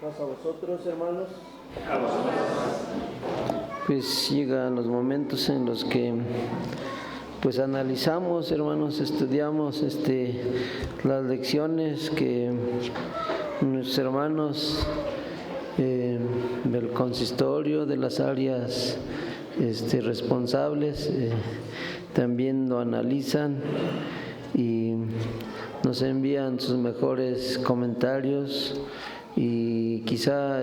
Paz a vosotros, hermanos. A vosotros. Pues llegan los momentos en los que pues analizamos, hermanos, estudiamos las lecciones que nuestros hermanos del consistorio, de las áreas responsables, también lo analizan y nos envían sus mejores comentarios y quizá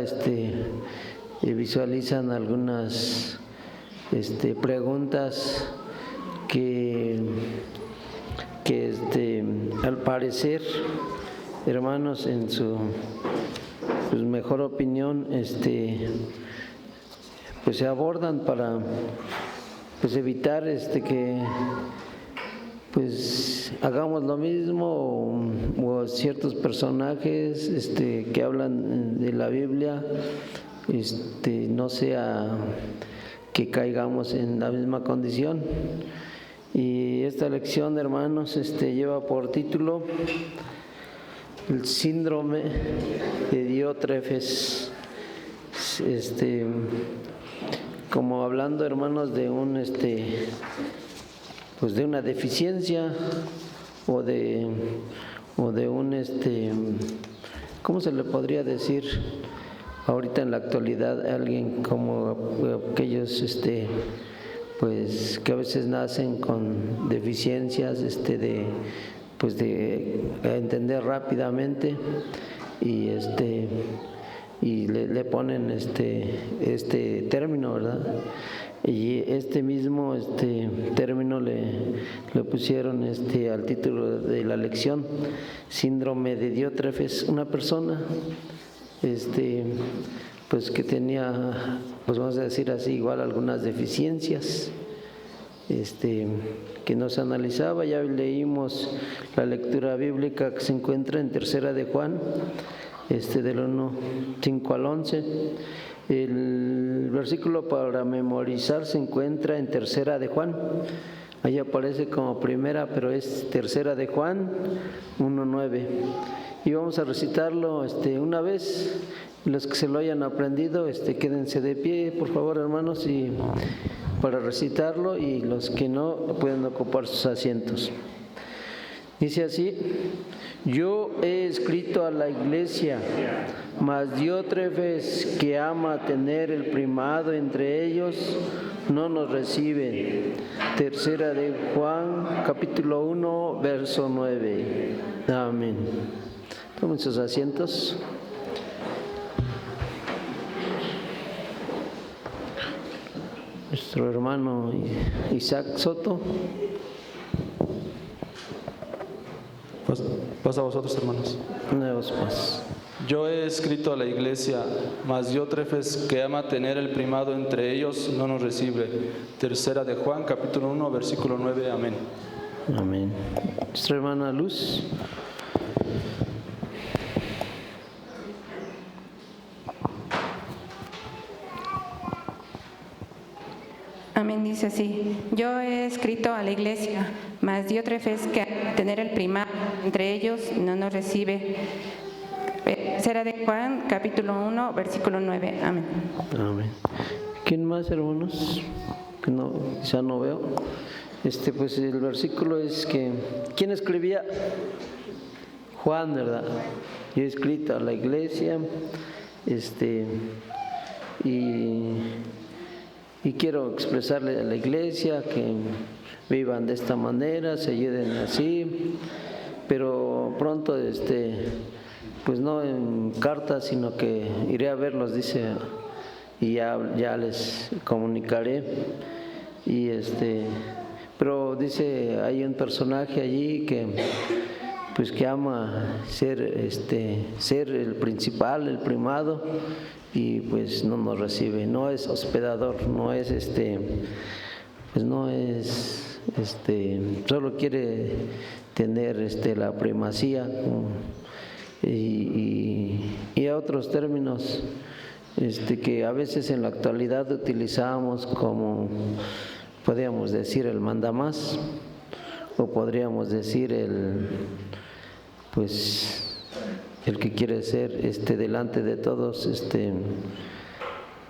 visualizan algunas preguntas que al parecer, hermanos, en su mejor opinión, pues se abordan para pues evitar que pues hagamos lo mismo o ciertos personajes que hablan de la Biblia no sea que caigamos en la misma condición. Y esta lección, hermanos, lleva por título el síndrome de Diótrefes, como hablando, hermanos, de un pues de una deficiencia o de un ¿cómo se le podría decir ahorita en la actualidad a alguien como aquellos pues que a veces nacen con deficiencias de entender rápidamente y le ponen este término, ¿verdad? Y mismo término le pusieron al título de la lección, síndrome de Diótrefes, una persona pues que tenía, pues vamos a decir así, igual algunas deficiencias que nos analizaba. Ya leímos la lectura bíblica que se encuentra en Tercera de Juan, del 1:5 al 11. El versículo para memorizar se encuentra en Tercera de Juan. Ahí aparece como primera, pero es Tercera de Juan 1:9. Y vamos a recitarlo una vez. Los que se lo hayan aprendido, quédense de pie, por favor, hermanos, y para recitarlo, y los que no pueden ocupar sus asientos. Dice así: yo he escrito a la iglesia, mas Diótrefes, que ama tener el primado entre ellos, no nos recibe. Tercera de Juan, capítulo 1, verso 9. Amén. Tomen sus asientos. Nuestro hermano Isaac Soto. Paz a vosotros, hermanos. Nuevos paz. Yo he escrito a la iglesia, mas Diótrefes, que ama tener el primado entre ellos, no nos recibe. Tercera de Juan, capítulo 1, versículo 9. Amén. Amén. Nuestra hermana Luz. Amén, dice así: yo he escrito a la iglesia, mas Diótrefes, que ama tener el primado entre ellos, no nos recibe. Tercera de Juan, capítulo 1, versículo 9. Amén. Amén. ¿Quién más, hermanos? Que no, quizá no veo. Pues el versículo es que ¿quién escribía? Juan, ¿verdad? Yo he escrito a la iglesia, y quiero expresarle a la iglesia que vivan de esta manera, se ayuden así, pero pronto pues no en cartas, sino que iré a verlos, dice, y ya les comunicaré. Y pero dice, hay un personaje allí que pues que ama ser el principal, el primado, y pues no nos recibe, no es hospedador, no es pues no es solo quiere tener la primacía, y a otros términos que a veces en la actualidad utilizamos como, podríamos decir, el mandamás, o podríamos decir pues el que quiere ser delante de todos,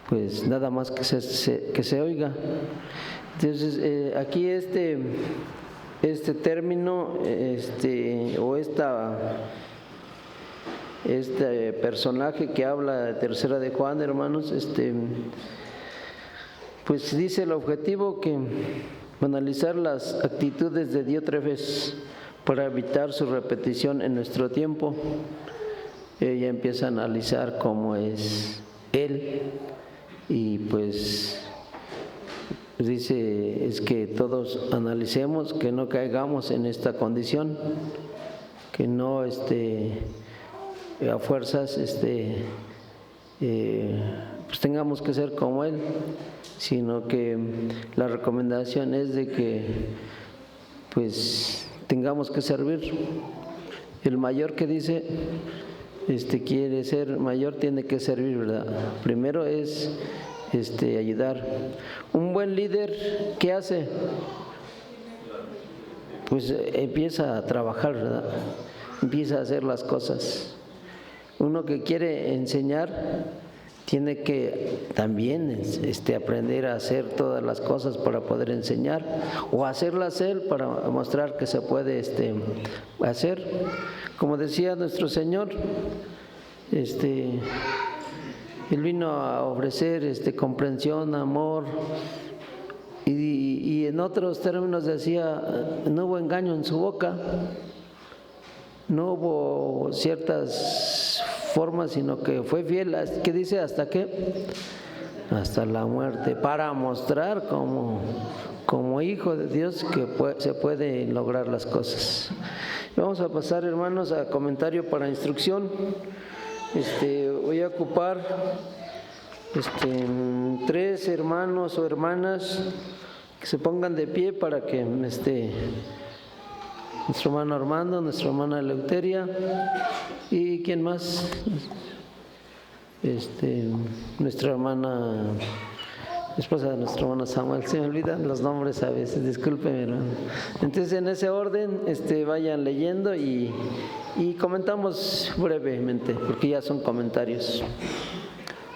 pues nada más que se oiga. Entonces, aquí este término, o este personaje que habla de Tercera de Juan, hermanos, pues dice el objetivo que analizar las actitudes de Diótrefes para evitar su repetición en nuestro tiempo. Ella empieza a analizar cómo es él y pues dice es que todos analicemos, que no caigamos en esta condición, que no a fuerzas pues tengamos que ser como él, sino que la recomendación es de que pues tengamos que servir. El mayor que dice quiere ser mayor, tiene que servir, ¿verdad? Primero es ayudar. Un buen líder, ¿qué hace? Pues empieza a trabajar, ¿verdad? Empieza a hacer las cosas. Uno que quiere enseñar tiene que también aprender a hacer todas las cosas para poder enseñar, o hacerlas él para mostrar que se puede hacer. Como decía nuestro Señor, Él vino a ofrecer comprensión, amor, y en otros términos decía, no hubo engaño en su boca, no hubo ciertas formas, sino que fue fiel. ¿Qué dice? ¿Hasta qué? Hasta la muerte, para mostrar como hijo de Dios que se pueden lograr las cosas. Vamos a pasar, hermanos, a comentario para instrucción. Voy a ocupar 3 hermanos o hermanas que se pongan de pie para que nuestro hermano Armando, nuestra hermana Eleuteria y ¿quién más? Nuestra hermana, esposa de nuestro hermano Samuel. Se me olvidan los nombres a veces, discúlpeme, hermano. Entonces, en ese orden, vayan leyendo y comentamos brevemente, porque ya son comentarios.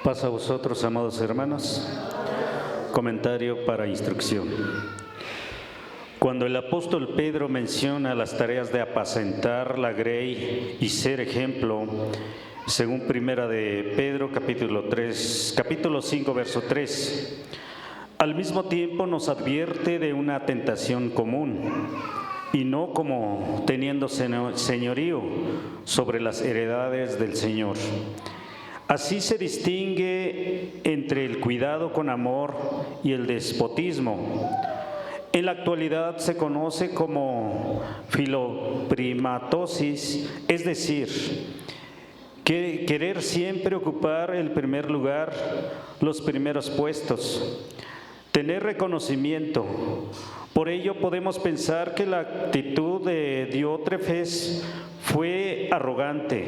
Pasa a vosotros, amados hermanos. Comentario para instrucción. Cuando el apóstol Pedro menciona las tareas de apacentar la grey y ser ejemplo, según Primera de Pedro, capítulo 5, verso 3, al mismo tiempo nos advierte de una tentación común, y no como teniendo señorío sobre las heredades del Señor. Así se distingue entre el cuidado con amor y el despotismo. En la actualidad se conoce como filoprimatosis, es decir, que querer siempre ocupar el primer lugar, los primeros puestos, tener reconocimiento. Por ello podemos pensar que la actitud de Diótrefes fue arrogante.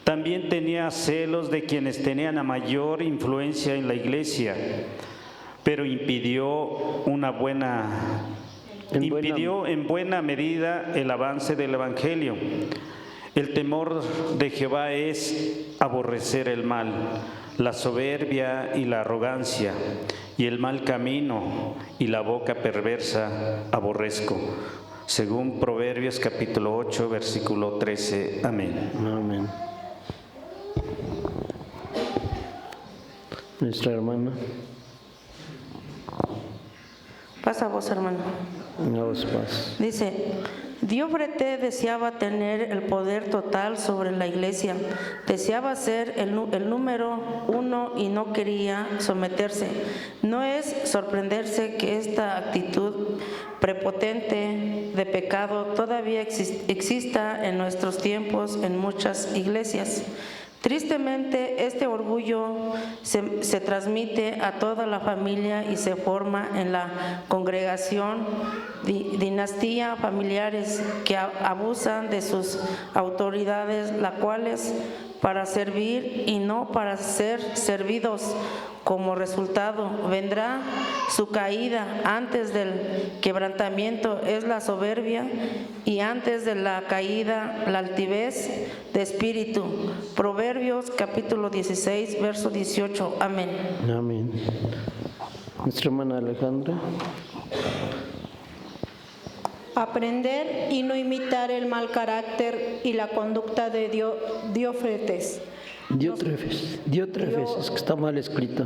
También tenía celos de quienes tenían la mayor influencia en la iglesia, pero impidió en buena medida el avance del Evangelio. El temor de Jehová es aborrecer el mal, la soberbia y la arrogancia, y el mal camino y la boca perversa aborrezco. Según Proverbios capítulo 8, versículo 13. Amén. Amén. Nuestra hermana. Pasa vos, hermano. No os paz. Dice, Diótrefes deseaba tener el poder total sobre la iglesia, deseaba ser el número 1 y no quería someterse. No es sorprenderse que esta actitud prepotente de pecado todavía exista en nuestros tiempos en muchas iglesias. Tristemente, este orgullo se transmite a toda la familia y se forma en la congregación, dinastía, familiares que abusan de sus autoridades, las cuales para servir y no para ser servidos. Como resultado, vendrá su caída. Antes del quebrantamiento es la soberbia, y antes de la caída la altivez de espíritu. Proverbios capítulo 16, verso 18. Amén. Amén. Nuestra hermana Alejandra. Aprender y no imitar el mal carácter y la conducta de Diótrefes. Diótrefes, es que está mal escrito.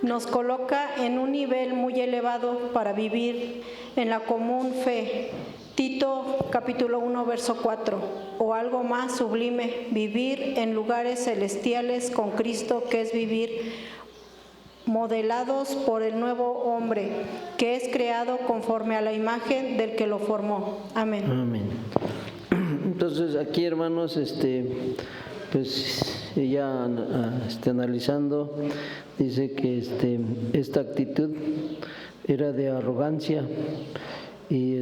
Nos coloca en un nivel muy elevado para vivir en la común fe. Tito capítulo 1 verso 4. O algo más sublime, vivir en lugares celestiales con Cristo, que es vivir modelados por el nuevo hombre, que es creado conforme a la imagen del que lo formó. Amén. Amén. Entonces aquí, hermanos, pues ya analizando, dice que esta actitud era de arrogancia y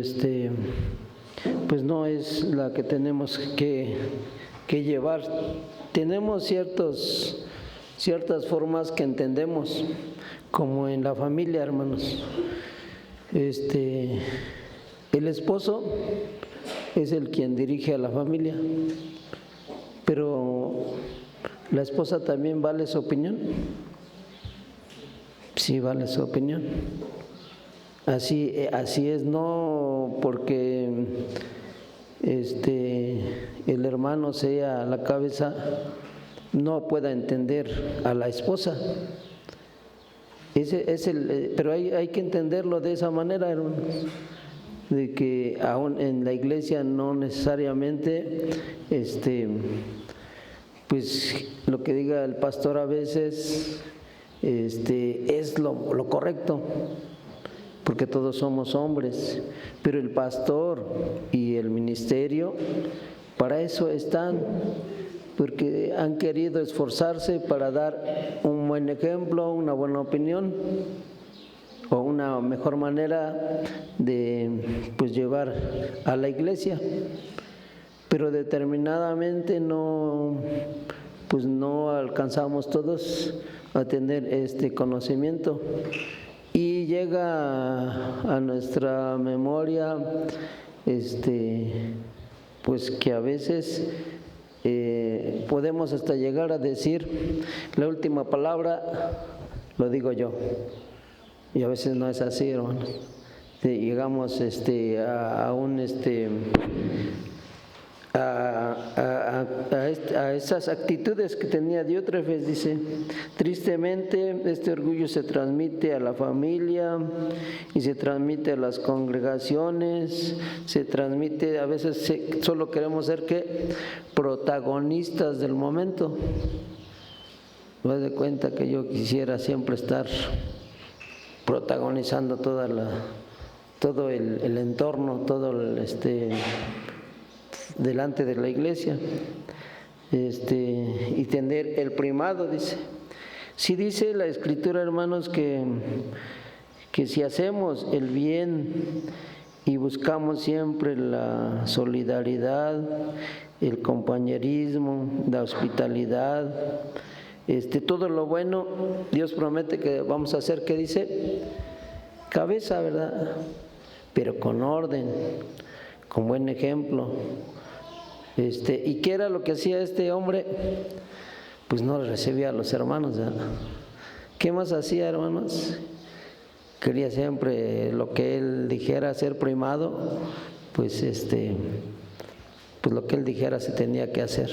pues no es la que tenemos que llevar. Tenemos ciertas formas que entendemos, como en la familia, hermanos. El esposo es el quien dirige a la familia, pero ¿la esposa también vale su opinión? Sí, vale su opinión. Así es, no porque el hermano sea la cabeza, no pueda entender a la esposa. Pero hay que entenderlo de esa manera, hermanos, de que aún en la iglesia no necesariamente pues lo que diga el pastor a veces es lo correcto, porque todos somos hombres, pero el pastor y el ministerio para eso están, porque han querido esforzarse para dar un buen ejemplo, una buena opinión o una mejor manera de pues llevar a la iglesia, pero determinadamente no alcanzamos todos a tener este conocimiento, y llega a nuestra memoria pues que a veces podemos hasta llegar a decir la última palabra lo digo yo, y a veces no es así, hermanos. Llegamos a esas actitudes que tenía Diótrefes. Dice, tristemente este orgullo se transmite a la familia y se transmite a las congregaciones, se transmite, a veces solo queremos ser protagonistas del momento. Me doy cuenta que yo quisiera siempre estar protagonizando todo el entorno, todo delante de la iglesia, y tener el primado, dice. Sí dice la Escritura, hermanos, que si hacemos el bien y buscamos siempre la solidaridad, el compañerismo, la hospitalidad, todo lo bueno, Dios promete que vamos a hacer, ¿qué dice? Cabeza, ¿verdad? Pero con orden, con buen ejemplo. ¿Y qué era lo que hacía este hombre? Pues no recibía a los hermanos, ¿verdad? ¿Qué más hacía, hermanos? Quería siempre lo que él dijera, ser primado, pues pues lo que él dijera se tenía que hacer.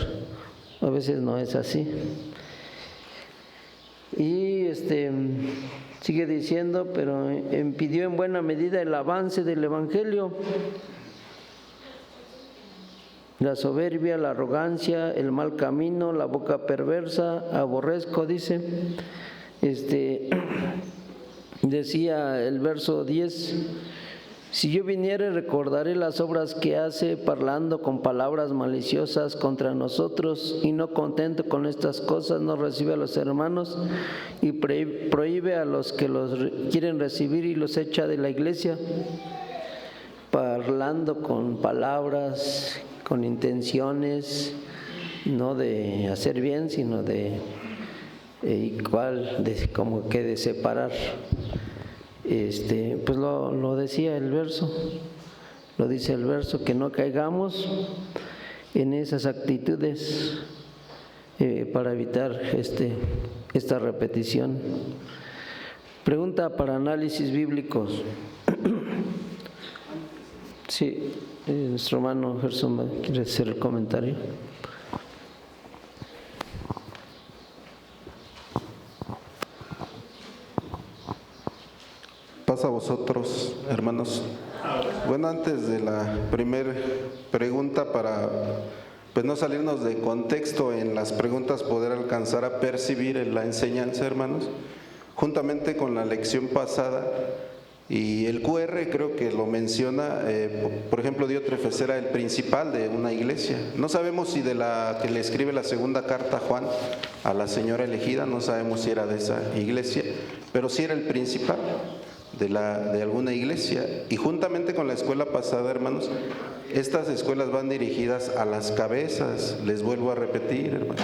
A veces no es así. Y sigue diciendo, pero impidió en buena medida el avance del evangelio. La soberbia, la arrogancia, el mal camino, la boca perversa, aborrezco, dice. Decía el verso 10, si yo viniere recordaré las obras que hace, parlando con palabras maliciosas contra nosotros, y no contento con estas cosas, no recibe a los hermanos y prohíbe a los que los quieren recibir y los echa de la iglesia, parlando con palabras, con intenciones no de hacer bien, sino de igual, como que de separar. Pues lo decía el verso, lo dice el verso, que no caigamos en esas actitudes para evitar esta repetición. Pregunta para análisis bíblicos. Sí, nuestro hermano Gerson quiere hacer el comentario. Paz a vosotros, hermanos. Bueno, antes de la primera pregunta, para pues no salirnos de contexto en las preguntas, poder alcanzar a percibir la enseñanza, hermanos, juntamente con la lección pasada. Y el QR creo que lo menciona, por ejemplo, Diótrefes era el principal de una iglesia. No sabemos si de la que le escribe la segunda carta a Juan, a la señora elegida, no sabemos si era de esa iglesia, pero sí era el principal de alguna iglesia. Y juntamente con la escuela pasada, hermanos, estas escuelas van dirigidas a las cabezas, les vuelvo a repetir, hermanos,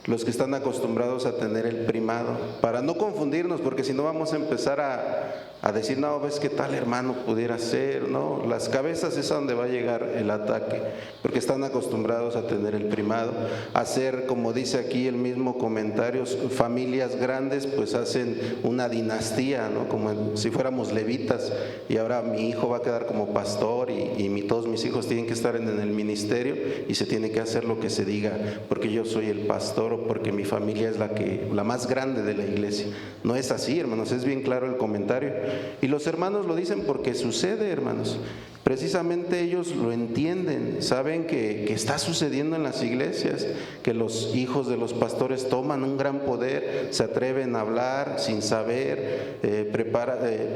los que están acostumbrados a tener el primado, para no confundirnos, porque si no vamos a empezar a decir, no, ves que tal hermano pudiera ser, no, las cabezas es a donde va a llegar el ataque, porque están acostumbrados a tener el primado, a ser, como dice aquí el mismo comentario, familias grandes pues hacen una dinastía, ¿no? Como si fuéramos levitas, y ahora mi hijo va a quedar como pastor y todos mis hijos tienen que estar en el ministerio y se tiene que hacer lo que se diga, porque yo soy el pastor o porque mi familia es la más grande de la iglesia. No es así, hermanos, es bien claro el comentario. Y los hermanos lo dicen porque sucede, hermanos. Precisamente ellos lo entienden, saben que está sucediendo en las iglesias, que los hijos de los pastores toman un gran poder, se atreven a hablar sin saber,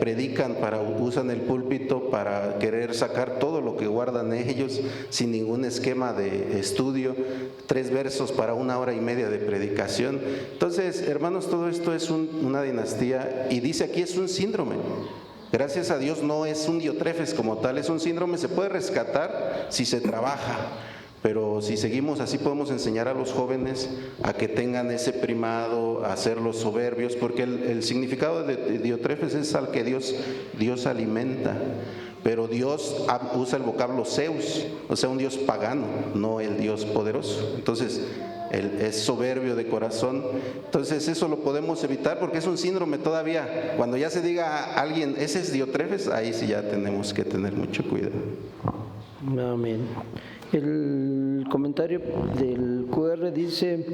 predican, usan el púlpito para querer sacar todo lo que guardan ellos, sin ningún esquema de estudio, 3 versos para 1 hora y media de predicación. Entonces, hermanos, todo esto es una dinastía, y dice aquí es un síndrome. Gracias a Dios no es un Diótrefes como tal, es un síndrome, se puede rescatar si se trabaja, pero si seguimos así podemos enseñar a los jóvenes a que tengan ese primado, a ser los soberbios, porque el significado de Diótrefes es al que Dios alimenta, pero Dios usa el vocablo Zeus, o sea, un Dios pagano, no el Dios poderoso. Entonces, es soberbio de corazón. Entonces eso lo podemos evitar porque es un síndrome todavía. Cuando ya se diga a alguien, ese es Diótrefes, ahí sí ya tenemos que tener mucho cuidado. Amén. El comentario del QR dice,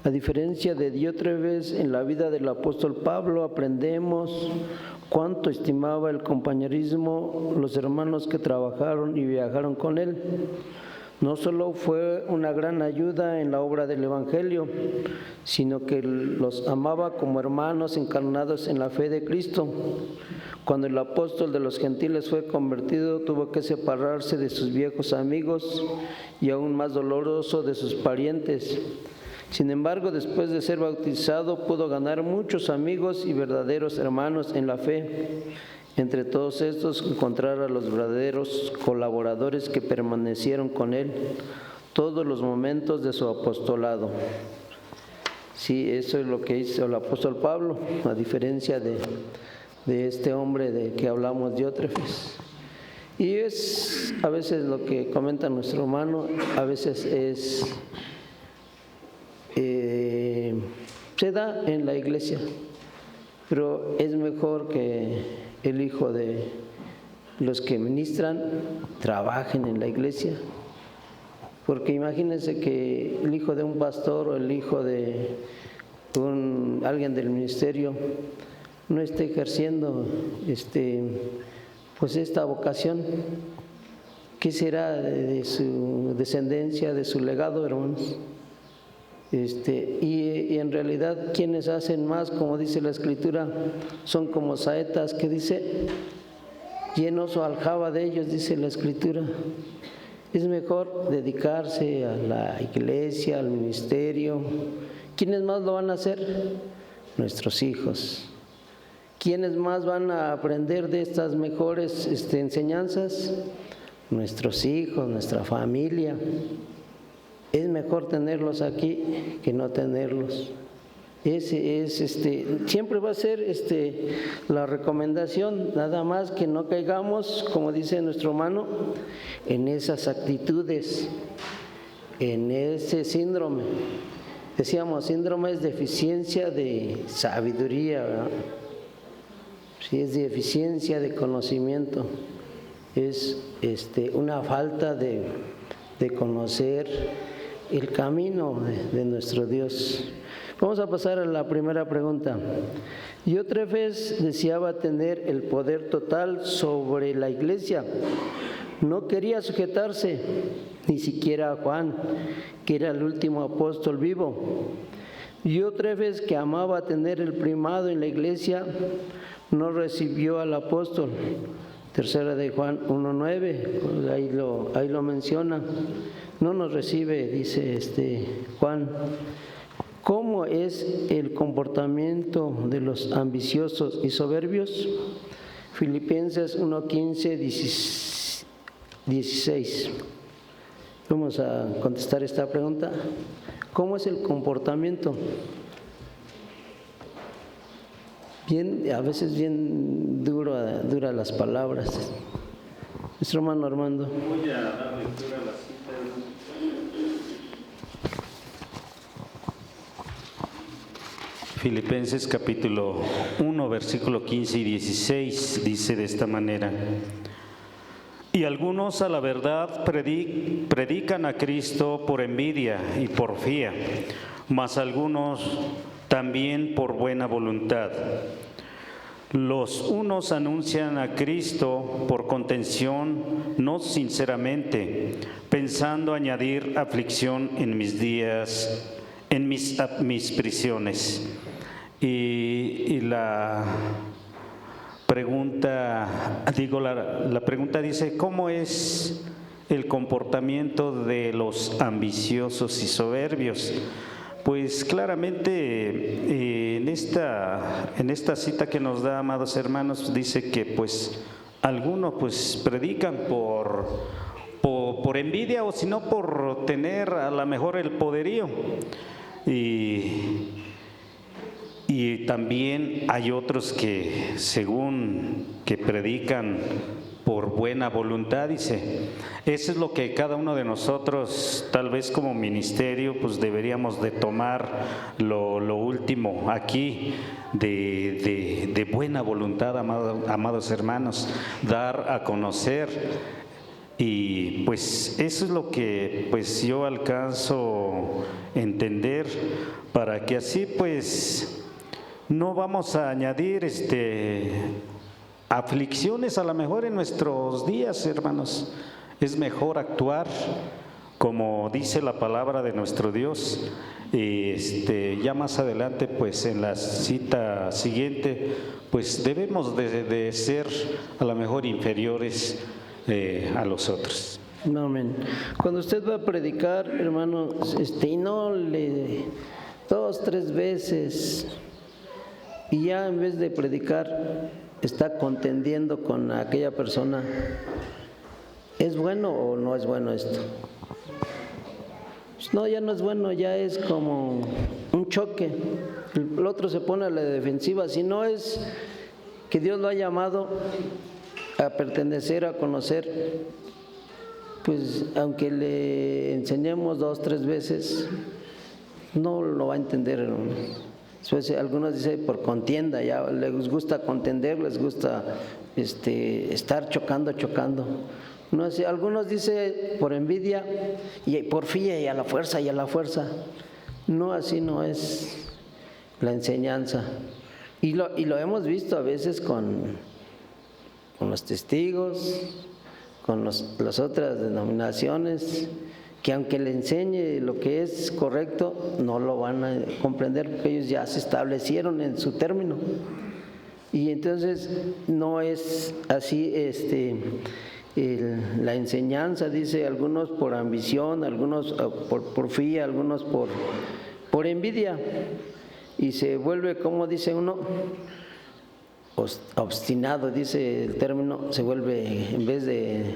a diferencia de Diótrefes, en la vida del apóstol Pablo aprendemos cuánto estimaba el compañerismo los hermanos que trabajaron y viajaron con él. No solo fue una gran ayuda en la obra del Evangelio, sino que los amaba como hermanos encarnados en la fe de Cristo. Cuando el apóstol de los gentiles fue convertido, tuvo que separarse de sus viejos amigos y aún más doloroso de sus parientes. Sin embargo, después de ser bautizado, pudo ganar muchos amigos y verdaderos hermanos en la fe. Entre todos estos, encontrar a los verdaderos colaboradores que permanecieron con él todos los momentos de su apostolado. Sí, eso es lo que hizo el apóstol Pablo, a diferencia de este hombre de que hablamos, Diótrefes. Y es a veces lo que comenta nuestro hermano, a veces se da en la iglesia, pero es mejor que el hijo de los que ministran trabajen en la iglesia, porque imagínense que el hijo de un pastor o el hijo de alguien del ministerio no esté ejerciendo pues esta vocación. ¿Qué será de su descendencia, de su legado, hermanos? Y en realidad quienes hacen más, como dice la Escritura, son como saetas, que dice, llenó su aljaba de ellos, dice la Escritura. Es mejor dedicarse a la iglesia, al ministerio. ¿Quiénes más lo van a hacer? Nuestros hijos. ¿Quiénes más van a aprender de estas mejores enseñanzas? Nuestros hijos, nuestra familia. es mejor tenerlos aquí que no tenerlos. Ese es siempre va a ser la recomendación, nada más que no caigamos, como dice nuestro hermano, en esas actitudes, en ese síndrome. Decíamos, síndrome es deficiencia de sabiduría, ¿verdad? Sí, es deficiencia de conocimiento, es una falta de conocer el camino de nuestro Dios. Vamos a pasar a la primera pregunta. Diótrefes deseaba tener el poder total sobre la iglesia. No quería sujetarse ni siquiera a Juan, que era el último apóstol vivo. Diótrefes, que amaba tener el primado en la iglesia, no recibió al apóstol. Tercera de Juan 1:9, ahí lo menciona. No nos recibe, dice Juan. ¿Cómo es el comportamiento de los ambiciosos y soberbios? Filipenses 1:15-16. Vamos a contestar esta pregunta. ¿Cómo es el comportamiento? A veces bien duras las palabras. Nuestro hermano Armando. Voy a dar lectura a la cita. Filipenses capítulo 1, versículo 15 y 16 dice de esta manera: y algunos a la verdad predican a Cristo por envidia y porfía, mas algunos también por buena voluntad. Los unos anuncian a Cristo por contención, no sinceramente, pensando añadir aflicción en mis días, en mis prisiones. Y la pregunta, la pregunta dice: ¿cómo es el comportamiento de los ambiciosos y soberbios? Pues claramente en esta cita que nos da, amados hermanos, dice que pues algunos pues predican por envidia, o si no por tener a lo mejor el poderío, y también hay otros que según que predican por buena voluntad, dice. Eso es lo que cada uno de nosotros, tal vez como ministerio, pues deberíamos de tomar lo último aquí de buena voluntad, amados hermanos, dar a conocer. Y pues eso es lo que pues yo alcanzo a entender, para que así pues no vamos a añadir aflicciones a lo mejor en nuestros días, hermanos. Es mejor actuar como dice la palabra de nuestro Dios. Ya más adelante, pues en la cita siguiente, pues debemos de ser a lo mejor inferiores a los otros. Amén. Cuando usted va a predicar, hermano, y no le 2, 3 veces, y ya en vez de predicar está contendiendo con aquella persona, ¿es bueno o no es bueno esto? No, ya no es bueno, ya es como un choque. El otro se pone a la defensiva. Si no es que Dios lo ha llamado a pertenecer, a conocer, pues aunque le enseñemos 2, 3 veces, no lo va a entender, hermano. Algunos dicen por contienda, ya les gusta contender, les gusta estar chocando. No sé, algunos dicen por envidia y porfía y a la fuerza. No, así no es la enseñanza. Y lo hemos visto a veces con los testigos, con las otras denominaciones, que aunque le enseñe lo que es correcto, no lo van a comprender, porque ellos ya se establecieron en su término. Y entonces no es así la enseñanza, dice, algunos por ambición, algunos por porfía, algunos por envidia, y se vuelve, como dice uno, obstinado, dice el término, se vuelve, en vez de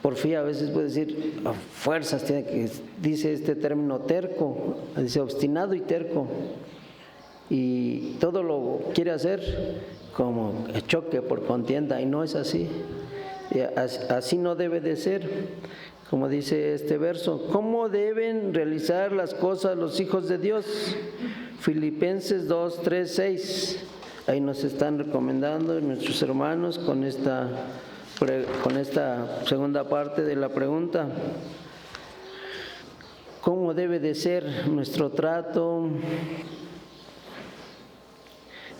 por fin a veces puede decir a fuerzas, tiene que, dice este término terco, dice obstinado y terco, y todo lo quiere hacer como choque por contienda, y no es así. Así no debe de ser, como dice este verso. ¿Cómo deben realizar las cosas los hijos de Dios? Filipenses 2, 3, 6. Ahí nos están recomendando nuestros hermanos con esta segunda parte de la pregunta. ¿Cómo debe de ser nuestro trato?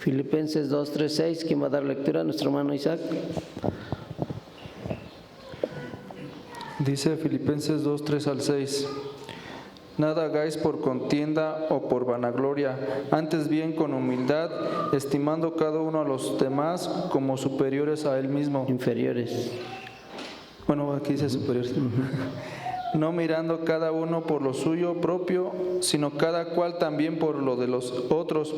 Filipenses 2, 3, 6. ¿Quién va a dar lectura? Nuestro hermano Isaac. Dice Filipenses 2, 3 al 6. Nada hagáis por contienda o por vanagloria, antes bien con humildad, estimando cada uno a los demás como superiores a él mismo. Inferiores. Bueno, aquí dice superiores. No mirando cada uno por lo suyo propio, sino cada cual también por lo de los otros.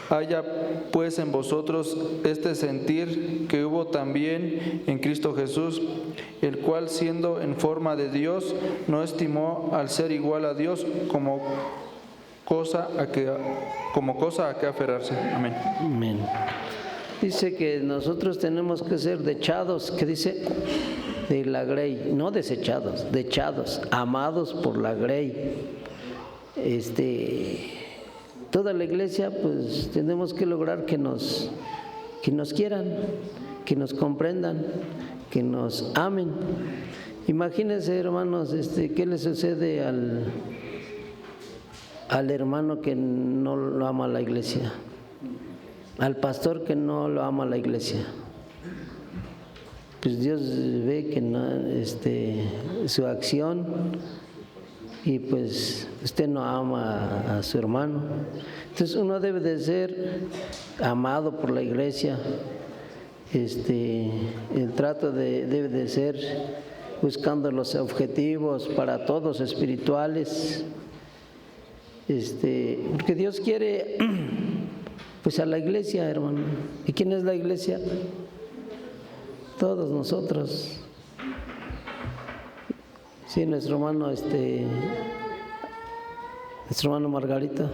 Haya pues en vosotros este sentir que hubo también en Cristo Jesús, el cual siendo en forma de Dios, no estimó al ser igual a Dios como cosa a que aferrarse. Amén. Amén. Dice que nosotros tenemos que ser dechados, ¿qué dice? De la grey, no desechados, dechados, amados por la grey. Toda la iglesia, pues tenemos que lograr que nos quieran, que nos comprendan, que nos amen. Imagínense, hermanos, ¿qué le sucede al hermano que no lo ama la iglesia? Al pastor que no lo ama la iglesia. Pues Dios ve que no, su acción, y pues usted no ama a su hermano. Entonces uno debe de ser amado por la iglesia. El trato debe de ser buscando los objetivos para todos espirituales, porque Dios quiere pues a la iglesia, hermano. ¿Y quién es la iglesia? Todos nosotros. Sí, nuestro hermano Margarita.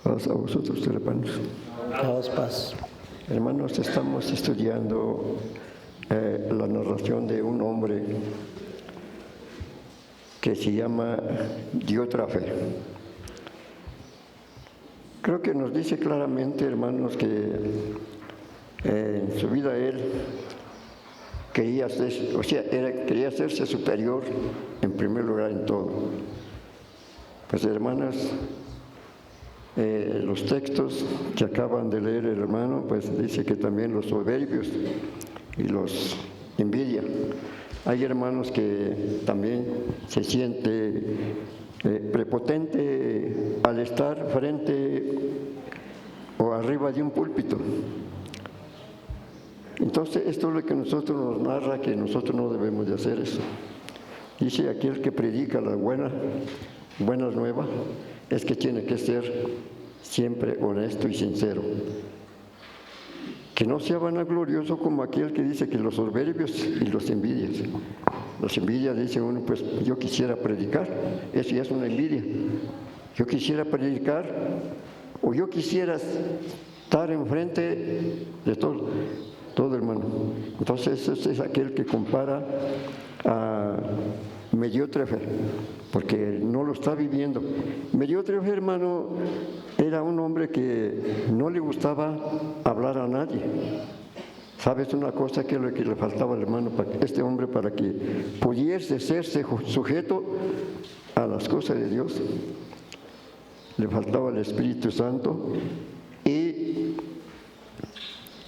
Paz a vosotros, hermanos. Paz. Hermanos, estamos estudiando la narración de un hombre que se llama Diótrefe. Creo que nos dice claramente, hermanos, que en su vida él quería hacerse superior en primer lugar en todo. Pues, hermanas, los textos que acaban de leer el hermano, pues dice que también los soberbios y los envidia. Hay hermanos que también se siente prepotente al estar frente o arriba de un púlpito. Entonces, esto es lo que nosotros nos narra, que nosotros no debemos de hacer eso. Dice: aquel que predica la buenas nuevas es que tiene que ser siempre honesto y sincero. Que no sea vanaglorioso como aquel que dice que los soberbios y los envidias. Los envidias, dice uno, pues yo quisiera predicar, eso ya es una envidia. Yo quisiera predicar, o yo quisiera estar enfrente de todo hermano. Entonces ese es aquel que compara a Diótrefe, porque no lo está viviendo. Diótrefe, hermano, era un hombre que no le gustaba hablar a nadie. ¿Sabes una cosa? Que es lo que le faltaba al hermano, este hombre, para que pudiese serse sujeto a las cosas de Dios? Le faltaba el Espíritu Santo y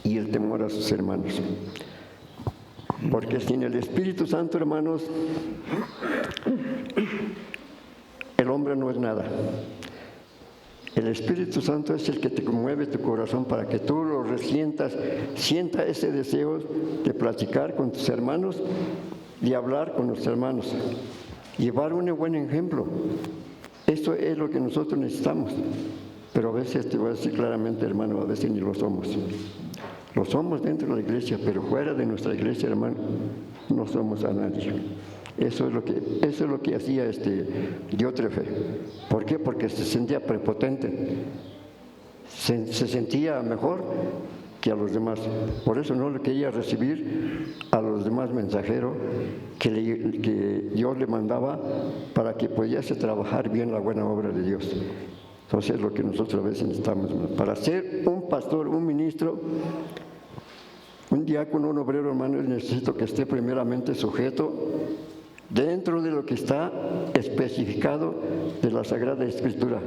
el temor a sus hermanos. Porque sin el Espíritu Santo, hermanos, el hombre no es nada. El Espíritu Santo es el que te mueve tu corazón para que tú lo sienta ese deseo de platicar con tus hermanos, de hablar con los hermanos. llevar un buen ejemplo. Esto es lo que nosotros necesitamos. Pero a veces, te voy a decir claramente, hermano, a veces ni lo somos. Lo somos dentro de la iglesia, pero fuera de nuestra iglesia, hermano, no somos a nadie. Eso es lo que hacía Diótrefe. ¿Por qué? Porque se sentía prepotente. Se sentía mejor que a los demás. Por eso no le quería recibir a los demás mensajeros que Dios le mandaba para que pudiese trabajar bien la buena obra de Dios. Entonces es lo que nosotros a veces necesitamos. Para ser un pastor, un ministro, un diácono, un obrero, hermano, necesito que esté primeramente sujeto dentro de lo que está especificado de la Sagrada Escritura.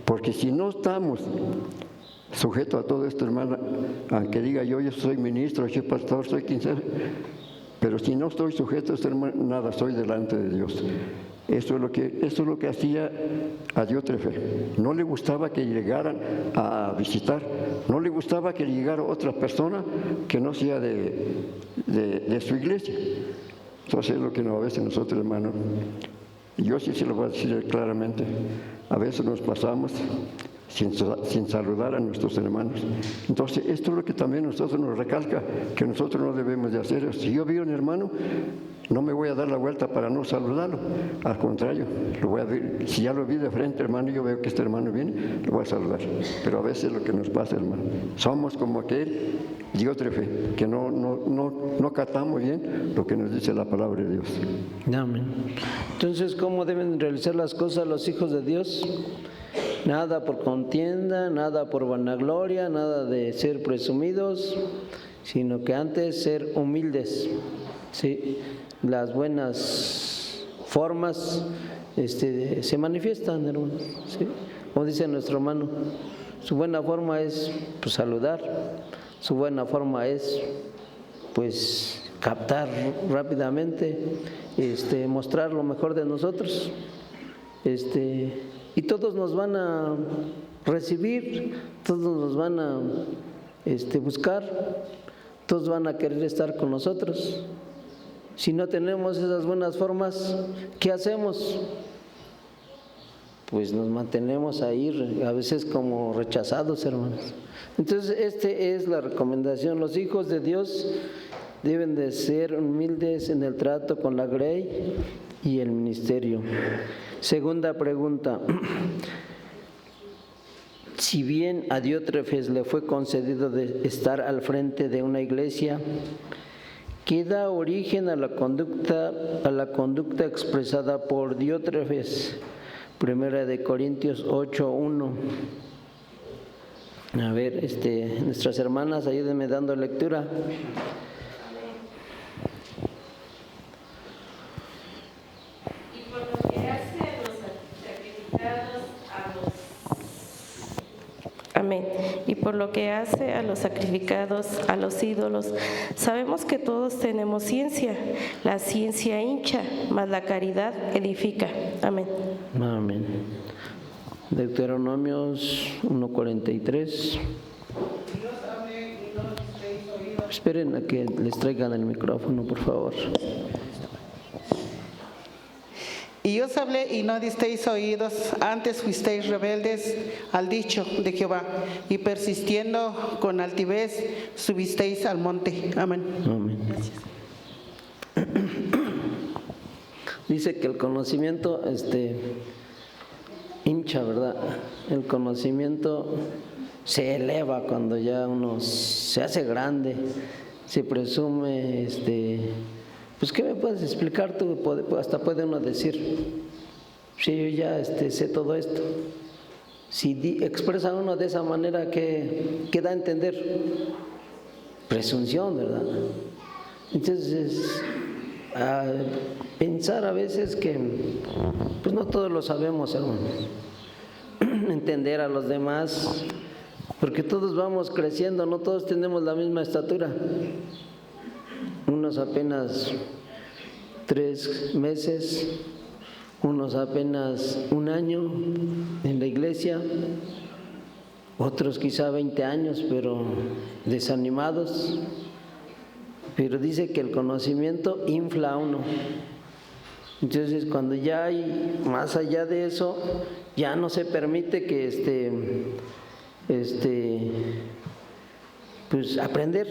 Porque si no estamos sujeto a todo esto, hermana, aunque diga yo soy ministro, soy pastor, soy quien sea, pero si no estoy sujeto a esto, hermano, nada soy delante de Dios. Eso es lo que hacía a Diótrefe. No le gustaba que llegaran a visitar, no le gustaba que llegara otra persona que no sea de su iglesia. Entonces es lo que a veces nosotros, hermano, yo sí se lo voy a decir claramente, a veces nos pasamos sin saludar a nuestros hermanos. Entonces, esto es lo que también nosotros nos recalca, que nosotros no debemos de hacer. Si yo veo a un hermano, no me voy a dar la vuelta para no saludarlo. Al contrario, lo voy a ver. Si ya lo vi de frente, hermano, y yo veo que este hermano viene, lo voy a saludar. Pero a veces lo que nos pasa, hermano, somos como aquel Diótrefe, que no catamos bien lo que nos dice la palabra de Dios. Amén. Entonces, ¿cómo deben realizar las cosas los hijos de Dios? Nada por contienda, nada por vanagloria, nada de ser presumidos, sino que antes ser humildes. ¿Sí? Las buenas formas se manifiestan, hermanos. ¿Sí? Como dice nuestro hermano, su buena forma es pues, saludar, su buena forma es pues captar rápidamente, mostrar lo mejor de nosotros. Y todos nos van a recibir, todos nos van a buscar, todos van a querer estar con nosotros. Si no tenemos esas buenas formas, ¿qué hacemos? Pues nos mantenemos ahí, a veces como rechazados, hermanos. Entonces, es la recomendación. Los hijos de Dios deben de ser humildes en el trato con la grey y el ministerio. Segunda pregunta. Si bien a Diótrefes le fue concedido de estar al frente de una iglesia, ¿qué da origen a la conducta expresada por Diótrefes? Primera de Corintios 8:1. A ver, nuestras hermanas, ayúdenme dando lectura. Amén. Y por lo que hace a los sacrificados, a los ídolos, sabemos que todos tenemos ciencia. La ciencia hincha, mas la caridad edifica. Amén. Amén. Deuteronomios 1:43. Esperen a que les traigan el micrófono, por favor. Y os hablé y no disteis oídos, antes fuisteis rebeldes al dicho de Jehová, y persistiendo con altivez subisteis al monte. Amén. Amén. Dice que el conocimiento hincha, ¿verdad? El conocimiento se eleva cuando ya uno se hace grande, se presume, pues ¿qué me puedes explicar tú? Hasta puede uno decir, sí, yo ya sé todo esto. Si expresa uno de esa manera, ¿qué da a entender? Presunción, ¿verdad? Entonces, pensar a veces que pues no todos lo sabemos, hermanos. Entender a los demás, porque todos vamos creciendo, no todos tenemos la misma estatura. Unos apenas 3 meses, unos apenas 1 año en la iglesia, otros quizá 20 años, pero desanimados. Pero dice que el conocimiento infla a uno. Entonces, cuando ya hay más allá de eso, ya no se permite que pues aprender,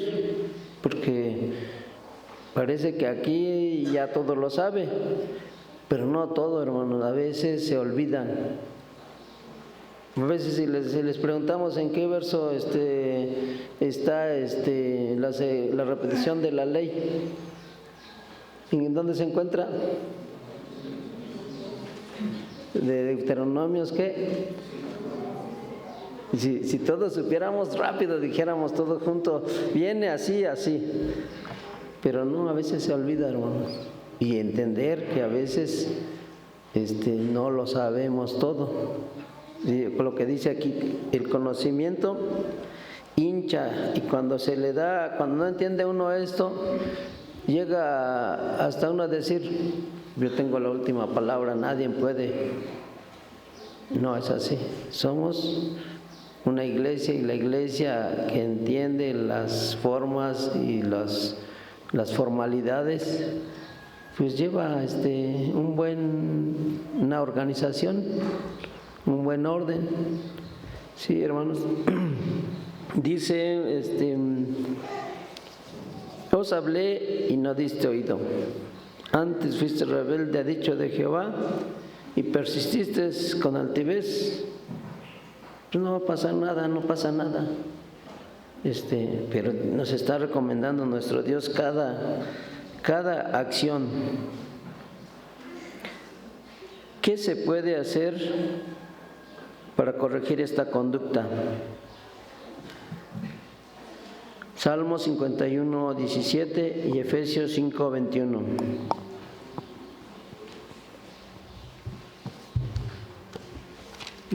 porque parece que aquí ya todo lo sabe, pero no todo, hermanos, a veces se olvidan. A veces si les preguntamos en qué verso está la repetición de la ley, ¿en dónde se encuentra? De Deuteronomios, ¿qué? Si todos supiéramos rápido, dijéramos todos juntos, viene así, así. Pero no, a veces se olvida, hermanos. Y entender que a veces no lo sabemos todo. Y lo que dice aquí, el conocimiento hincha, y cuando no entiende uno esto, llega hasta uno a decir, yo tengo la última palabra, nadie puede. No es así. Somos una iglesia, y la iglesia que entiende las formas y las formalidades, pues lleva una organización, un buen orden. Sí, hermanos. Dice, os hablé y no diste oído. Antes fuiste rebelde, ha dicho de Jehová, y persististe con altivez. Pues no va a pasar nada, no pasa nada. Pero nos está recomendando nuestro Dios cada acción. ¿Qué se puede hacer para corregir esta conducta? Salmo 51, 17 y Efesios 5, 21.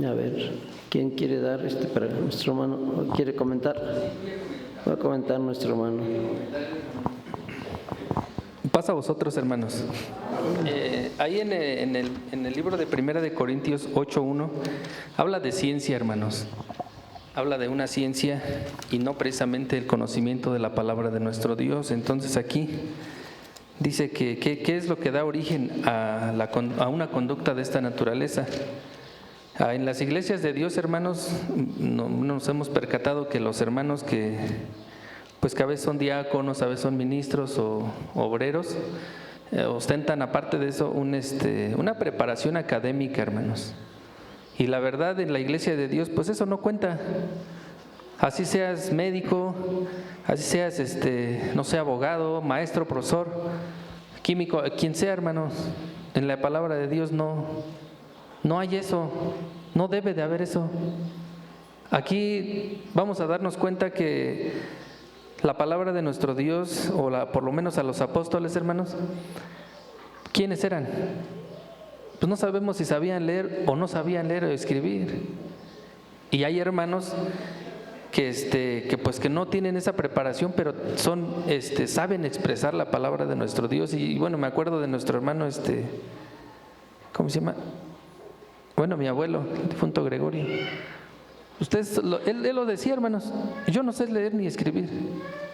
A ver, ¿quién quiere dar para nuestro hermano? ¿Quiere comentar? Va a comentar nuestro hermano. Pasa a vosotros, hermanos. Ahí en el libro de Primera de Corintios 8:1 habla de ciencia, hermanos. Habla de una ciencia y no precisamente el conocimiento de la palabra de nuestro Dios. Entonces aquí dice que ¿qué es lo que da origen a una conducta de esta naturaleza? En las iglesias de Dios, hermanos, nos hemos percatado que los hermanos que a veces son diáconos, a veces son ministros o obreros, ostentan aparte de eso una preparación académica, hermanos. Y la verdad, en la iglesia de Dios, pues eso no cuenta. Así seas médico, así seas, no sé, abogado, maestro, profesor, químico, quien sea, hermanos, en la palabra de Dios no hay eso, no debe de haber eso. Aquí vamos a darnos cuenta que la palabra de nuestro Dios, por lo menos a los apóstoles, hermanos, ¿quiénes eran? Pues no sabemos si sabían leer o no sabían leer o escribir. Y hay hermanos que no tienen esa preparación, pero saben expresar la palabra de nuestro Dios. Y bueno, me acuerdo de nuestro hermano, ¿cómo se llama? Bueno, mi abuelo, el difunto Gregorio. Él lo decía, hermanos, yo no sé leer ni escribir.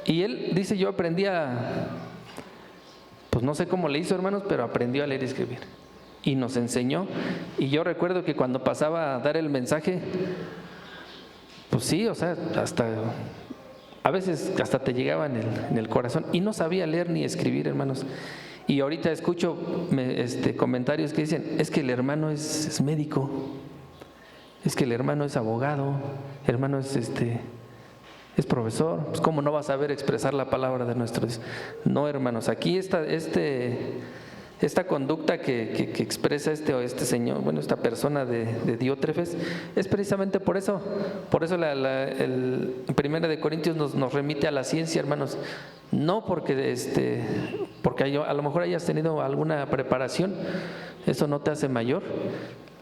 Y él dice, yo aprendí pues no sé cómo le hizo, hermanos, pero aprendió a leer y escribir. Y nos enseñó. Y yo recuerdo que cuando pasaba a dar el mensaje, pues sí, o sea, a veces hasta te llegaba en el corazón. Y no sabía leer ni escribir, hermanos. Y ahorita escucho comentarios que dicen, es que el hermano es médico, es que el hermano es abogado, el hermano es profesor, pues cómo no va a saber expresar la palabra de nuestro Dios. No, hermanos, aquí esta conducta que expresa este señor, bueno, esta persona de Diótrefes, es precisamente por eso el Primera de Corintios nos remite a la ciencia, hermanos. No porque a lo mejor hayas tenido alguna preparación, eso no te hace mayor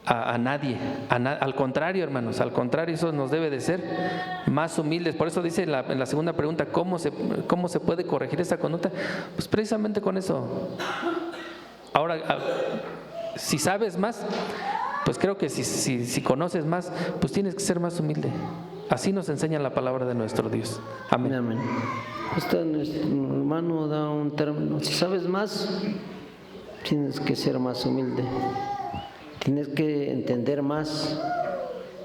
a nadie, al contrario, hermanos, al contrario, eso nos debe de ser más humildes. Por eso dice en la segunda pregunta, ¿cómo se puede corregir esta conducta? Pues precisamente con eso. Ahora, si sabes más, pues creo que si conoces más, pues tienes que ser más humilde. Así nos enseña la palabra de nuestro Dios. Amén. Amén. Nuestro hermano da un término. Si sabes más, tienes que ser más humilde, tienes que entender más.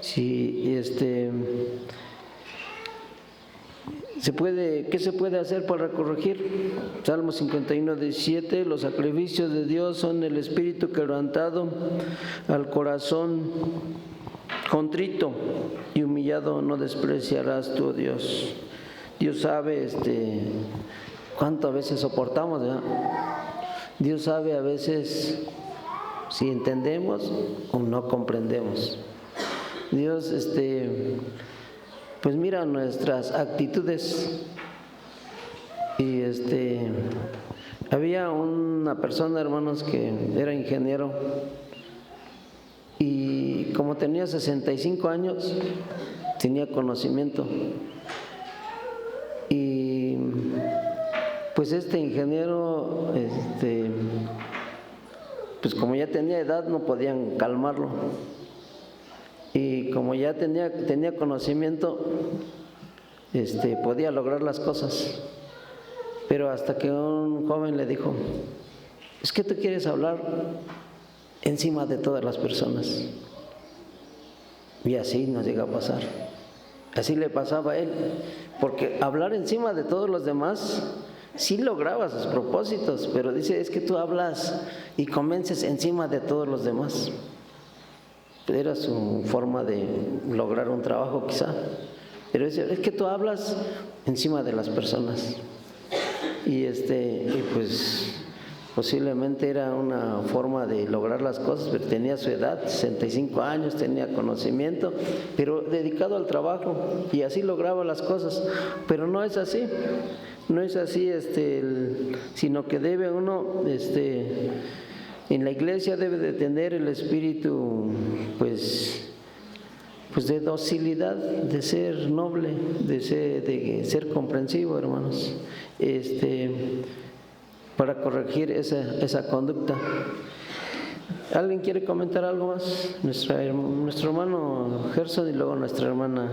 Si ¿qué se puede hacer para corregir? Salmo 51, 17, los sacrificios de Dios son el espíritu quebrantado, al corazón contrito y humillado no despreciarás tú, Dios. Dios sabe cuánto a veces soportamos, ¿verdad? Dios sabe a veces si entendemos o no comprendemos. Dios pues mira nuestras actitudes. Y había una persona, hermanos, que era ingeniero y como tenía 65 años, tenía conocimiento. Y pues este ingeniero, pues como ya tenía edad, no podían calmarlo. Y como ya tenía conocimiento, podía lograr las cosas. Pero hasta que un joven le dijo: es que tú quieres hablar encima de todas las personas. Y así nos llega a pasar. Así le pasaba a él. Porque hablar encima de todos los demás sí lograba sus propósitos, pero dice: es que tú hablas y convences encima de todos los demás. Era su forma de lograr un trabajo quizá, pero es que tú hablas encima de las personas. Y pues posiblemente era una forma de lograr las cosas, pero tenía su edad, 65 años, tenía conocimiento, pero dedicado al trabajo, y así lograba las cosas. Pero no es así, no es así, sino que debe uno, en la iglesia debe de tener el espíritu, pues de docilidad, de ser noble, de ser comprensivo, hermanos, para corregir esa conducta. ¿Alguien quiere comentar algo más? Nuestro hermano Gerson y luego nuestra hermana.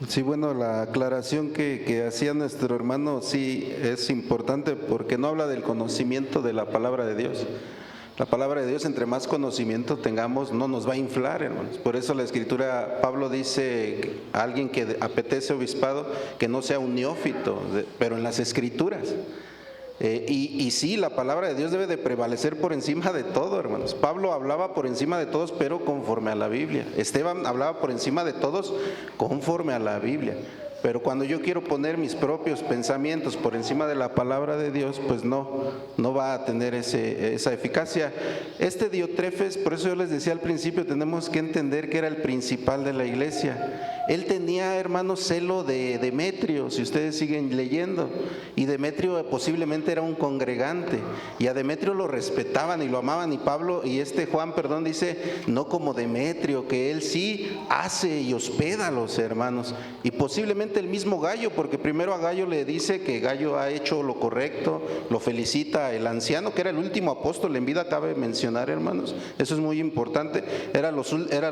Sí, bueno, la aclaración que hacía nuestro hermano sí es importante, porque no habla del conocimiento de la palabra de Dios. La palabra de Dios, entre más conocimiento tengamos, no nos va a inflar, hermanos. Por eso la Escritura, Pablo dice a alguien que apetece obispado que no sea un neófito, pero en las Escrituras. Y sí, la palabra de Dios debe de prevalecer por encima de todo, hermanos. Pablo hablaba por encima de todos, pero conforme a la Biblia. Esteban hablaba por encima de todos, conforme a la Biblia. Pero cuando yo quiero poner mis propios pensamientos por encima de la palabra de Dios, pues no va a tener esa eficacia. Diotrefes, por eso yo les decía al principio, tenemos que entender que era el principal de la iglesia. Él tenía, hermanos, celo de Demetrio, si ustedes siguen leyendo, y Demetrio posiblemente era un congregante, y a Demetrio lo respetaban y lo amaban, y Juan, dice, no como Demetrio, que él sí hace y hospeda a los hermanos, y posiblemente el mismo Gayo, porque primero a Gayo le dice que Gayo ha hecho lo correcto, lo felicita el anciano, que era el último apóstol en vida, cabe mencionar, hermanos, eso es muy importante. Era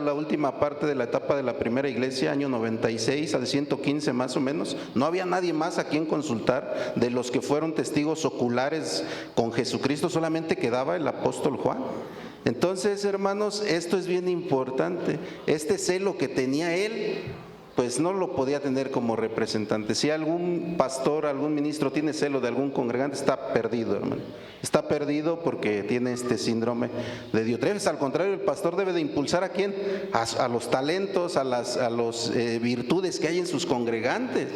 la última parte de la etapa de la primera iglesia, año 96 al 115 más o menos. No había nadie más a quien consultar de los que fueron testigos oculares con Jesucristo, solamente quedaba el apóstol Juan. Entonces, hermanos, esto es bien importante. Este celo que tenía él, pues no lo podía tener como representante. Si algún pastor, algún ministro tiene celo de algún congregante, está perdido, hermano. Está perdido porque tiene este síndrome de Diotrefes. Al contrario, el pastor debe de impulsar ¿a quién? A los talentos, a las virtudes que hay en sus congregantes.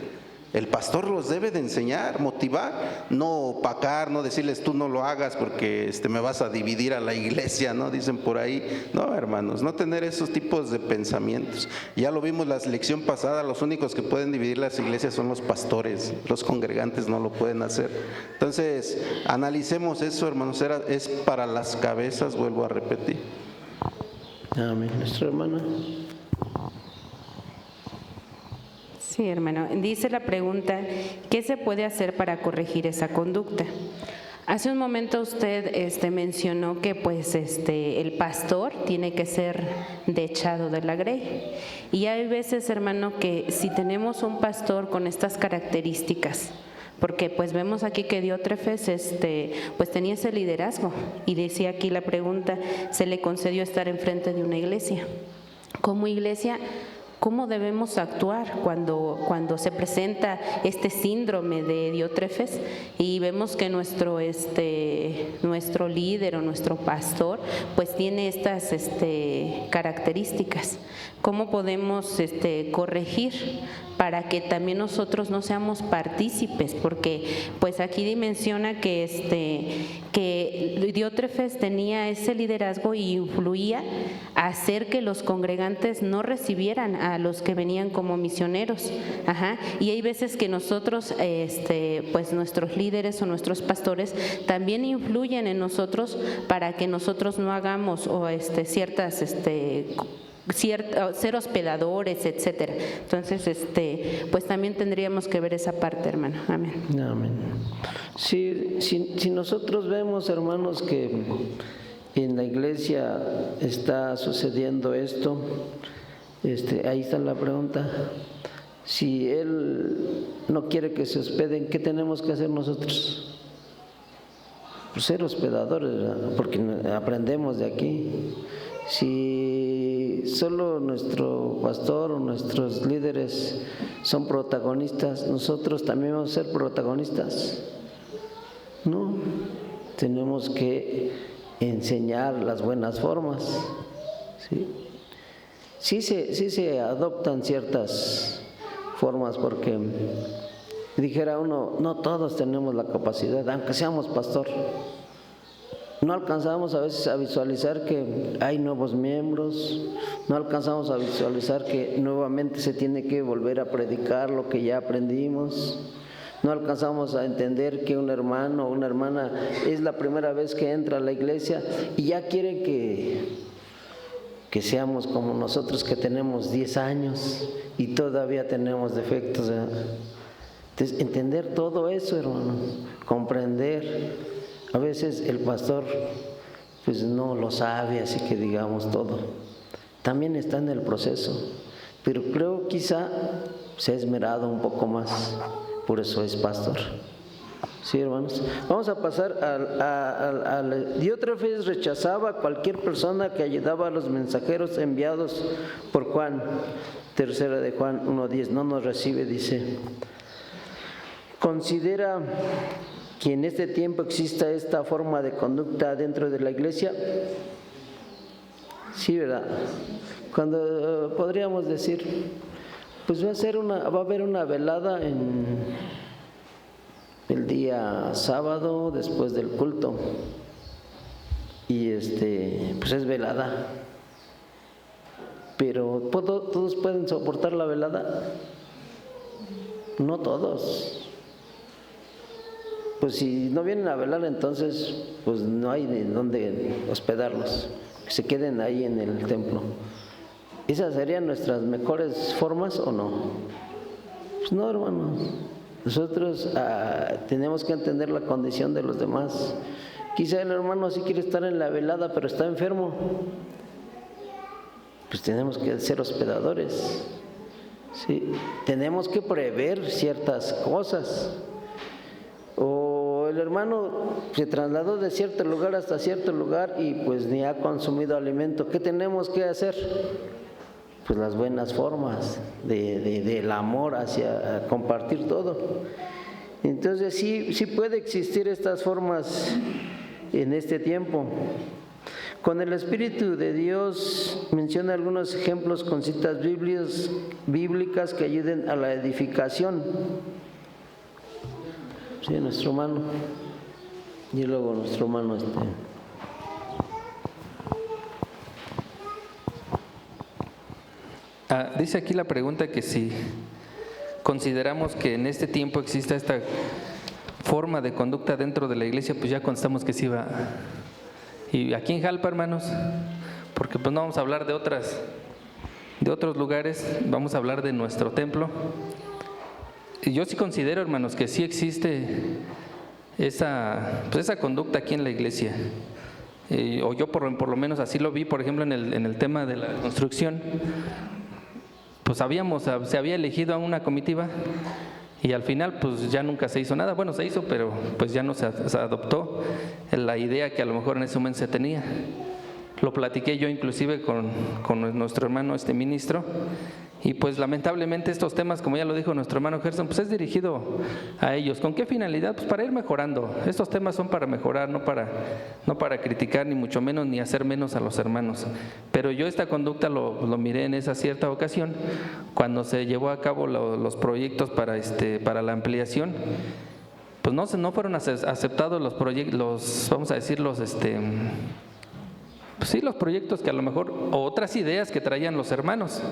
El pastor los debe de enseñar, motivar, no opacar, no decirles tú no lo hagas porque me vas a dividir a la iglesia, ¿no? Dicen por ahí. No, hermanos, no tener esos tipos de pensamientos. Ya lo vimos la lección pasada, los únicos que pueden dividir las iglesias son los pastores, los congregantes no lo pueden hacer. Entonces, analicemos eso, hermanos, es para las cabezas, vuelvo a repetir. Amén. Nuestra hermana. Sí, hermano. Dice la pregunta, ¿qué se puede hacer para corregir esa conducta? Hace un momento usted mencionó que pues el pastor tiene que ser dechado de la grey. Y hay veces, hermano, que si tenemos un pastor con estas características, porque pues vemos aquí que Diótrefes pues tenía ese liderazgo, y decía aquí la pregunta, se le concedió estar enfrente de una iglesia. Como iglesia, ¿cómo debemos actuar cuando se presenta este síndrome de Diótrefes y vemos que nuestro líder o nuestro pastor pues tiene estas características? ¿Cómo podemos corregir para que también nosotros no seamos partícipes? Porque pues aquí menciona que Diótrefes tenía ese liderazgo y influía a hacer que los congregantes no recibieran a los que venían como misioneros. Y hay veces que nosotros, pues nuestros líderes o nuestros pastores también influyen en nosotros para que nosotros no hagamos ser hospedadores, etcétera. Entonces, pues también tendríamos que ver esa parte, hermano. Amén. Amén. Sí, si nosotros vemos, hermanos, que en la iglesia está sucediendo esto, ahí está la pregunta. Si él no quiere que se hospeden, ¿qué tenemos que hacer nosotros? Pues ser hospedadores, ¿verdad? Porque aprendemos de aquí. Si solo nuestro pastor o nuestros líderes son protagonistas, nosotros también vamos a ser protagonistas. No, tenemos que enseñar las buenas formas. Sí se adoptan ciertas formas, porque dijera uno, no todos tenemos la capacidad, aunque seamos pastor. No alcanzamos a veces a visualizar que hay nuevos miembros, no alcanzamos a visualizar que nuevamente se tiene que volver a predicar lo que ya aprendimos, no alcanzamos a entender que un hermano o una hermana es la primera vez que entra a la iglesia y ya quiere que seamos como nosotros, que tenemos 10 años y todavía tenemos defectos, ¿verdad? Entonces, entender todo eso, hermano, comprender. A veces el pastor pues no lo sabe, así que digamos todo. También está en el proceso, pero creo quizá se ha esmerado un poco más, por eso es pastor. Sí, hermanos. Vamos a pasar al Diótrefes rechazaba a cualquier persona que ayudaba a los mensajeros enviados por Juan. Tercera de Juan 1:10, no nos recibe, dice. Considera que en este tiempo exista esta forma de conducta dentro de la iglesia. Sí, ¿verdad? Cuando podríamos decir, pues va a haber una velada en el día sábado después del culto, y pues es velada, pero ¿todos pueden soportar la velada? No todos. Pues si no vienen a velar, entonces pues no hay de dónde hospedarlos, que se queden ahí en el templo. ¿Esas serían nuestras mejores formas o no? Pues no, hermanos. Nosotros tenemos que entender la condición de los demás. Quizá el hermano sí quiere estar en la velada, pero está enfermo. Pues tenemos que ser hospedadores. ¿Sí? Tenemos que prever ciertas cosas. O el hermano se trasladó de cierto lugar hasta cierto lugar y pues ni ha consumido alimento. ¿Qué tenemos que hacer? Pues las buenas formas del amor hacia compartir todo. Entonces sí puede existir estas formas en este tiempo. Con el Espíritu de Dios menciona algunos ejemplos con citas bíblicas que ayuden a la edificación. Sí, nuestro hermano. Y luego nuestro hermano Dice aquí la pregunta que si consideramos que en este tiempo exista esta forma de conducta dentro de la iglesia, pues ya constamos que sí va. Y aquí en Jalpa, hermanos, porque pues no vamos a hablar de otros lugares, vamos a hablar de nuestro templo. Y yo sí considero, hermanos, que sí existe esa conducta aquí en la iglesia. O yo por lo menos así lo vi, por ejemplo, en el tema de la construcción. Pues se había elegido a una comitiva y al final pues ya nunca se hizo nada. Bueno, se hizo, pero pues ya no se adoptó la idea que a lo mejor en ese momento se tenía. Lo platiqué yo inclusive con nuestro hermano ministro, y pues lamentablemente estos temas, como ya lo dijo nuestro hermano Gerson, pues es dirigido a ellos. ¿Con qué finalidad? Pues para ir mejorando. Estos temas son para mejorar, no para criticar, ni mucho menos, ni hacer menos a los hermanos. Pero yo esta conducta lo miré en esa cierta ocasión, cuando se llevó a cabo los proyectos para la ampliación. Pues no fueron aceptados los proyectos, vamos a decir, los proyectos que a lo mejor, o otras ideas que traían los hermanos.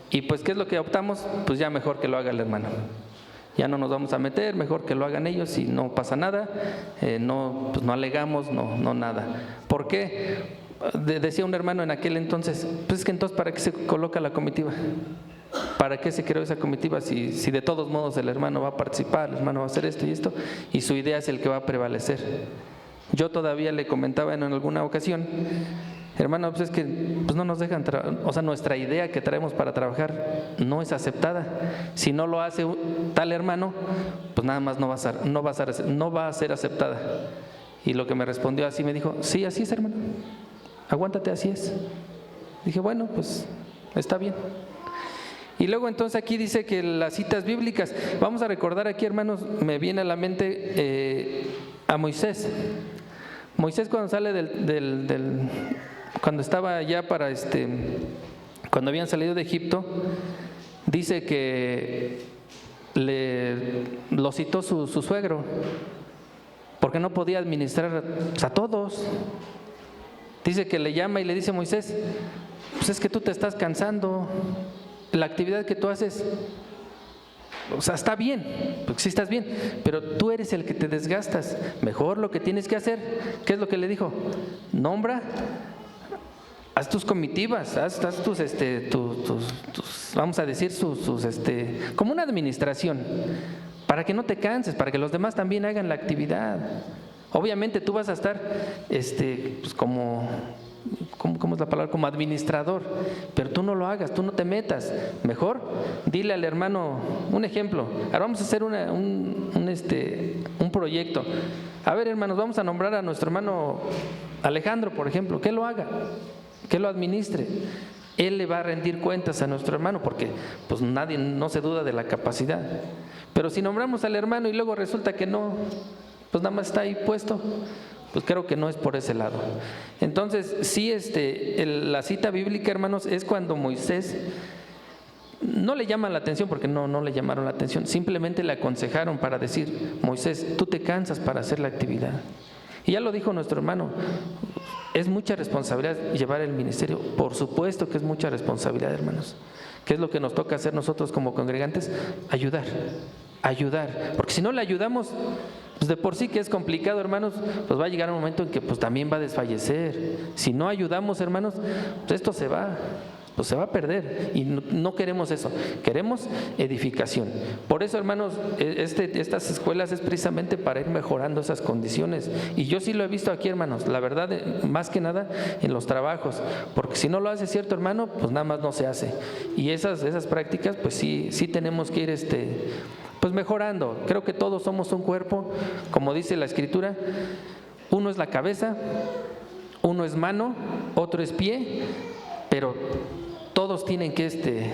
Y pues, ¿qué es lo que optamos? Pues ya mejor que lo haga el hermano. Ya no nos vamos a meter, mejor que lo hagan ellos y no pasa nada, no alegamos, no nada. ¿Por qué? Decía un hermano en aquel entonces, pues es que entonces ¿para qué se coloca la comitiva? ¿Para qué se creó esa comitiva si de todos modos el hermano va a participar, el hermano va a hacer esto y esto, y su idea es el que va a prevalecer? Yo todavía le comentaba en alguna ocasión, hermano, pues es que no nos dejan, o sea, nuestra idea que traemos para trabajar no es aceptada. Si no lo hace tal hermano, pues nada más no va a ser aceptada. Y lo que me respondió así, me dijo, sí, así es, hermano, aguántate, así es. Dije, bueno, pues está bien. Y luego entonces aquí dice que las citas bíblicas, vamos a recordar aquí, hermanos, me viene a la mente a Moisés. Moisés cuando sale cuando estaba ya cuando habían salido de Egipto, dice que lo citó su suegro, porque no podía administrar a todos. Dice que le llama y le dice a Moisés, pues es que tú te estás cansando, la actividad que tú haces, o sea, está bien, porque sí estás bien, pero tú eres el que te desgastas. Mejor lo que tienes que hacer, ¿qué es lo que le dijo? Nombra, haz tus comitivas, haz tus vamos a decir, como una administración, para que no te canses, para que los demás también hagan la actividad. Obviamente tú vas a estar, pues ¿cómo es la palabra? Como administrador, pero tú no lo hagas, tú no te metas. Mejor dile al hermano, un ejemplo, ahora vamos a hacer un proyecto. A ver, hermanos, vamos a nombrar a nuestro hermano Alejandro, por ejemplo, que lo haga, que lo administre. Él le va a rendir cuentas a nuestro hermano, porque pues nadie, no se duda de la capacidad. Pero si nombramos al hermano y luego resulta que no, pues nada más está ahí puesto, pues creo que no es por ese lado. Entonces, sí, la cita bíblica, hermanos, es cuando Moisés, no le llaman la atención, porque no le llamaron la atención, simplemente le aconsejaron para decir, Moisés, tú te cansas para hacer la actividad. Y ya lo dijo nuestro hermano, es mucha responsabilidad llevar el ministerio. Por supuesto que es mucha responsabilidad, hermanos. ¿Qué es lo que nos toca hacer nosotros como congregantes? Ayudar, porque si no le ayudamos, pues de por sí que es complicado, hermanos, pues va a llegar un momento en que pues también va a desfallecer. Si no ayudamos, hermanos, pues esto se va a perder, y no queremos eso, queremos edificación. Por eso, hermanos, estas escuelas es precisamente para ir mejorando esas condiciones, y yo sí lo he visto aquí, hermanos, la verdad, más que nada en los trabajos, porque si no lo hace cierto hermano, pues nada más no se hace, y esas prácticas, pues sí tenemos que ir pues mejorando. Creo que todos somos un cuerpo, como dice la Escritura, uno es la cabeza, uno es mano, otro es pie, pero todos tienen que,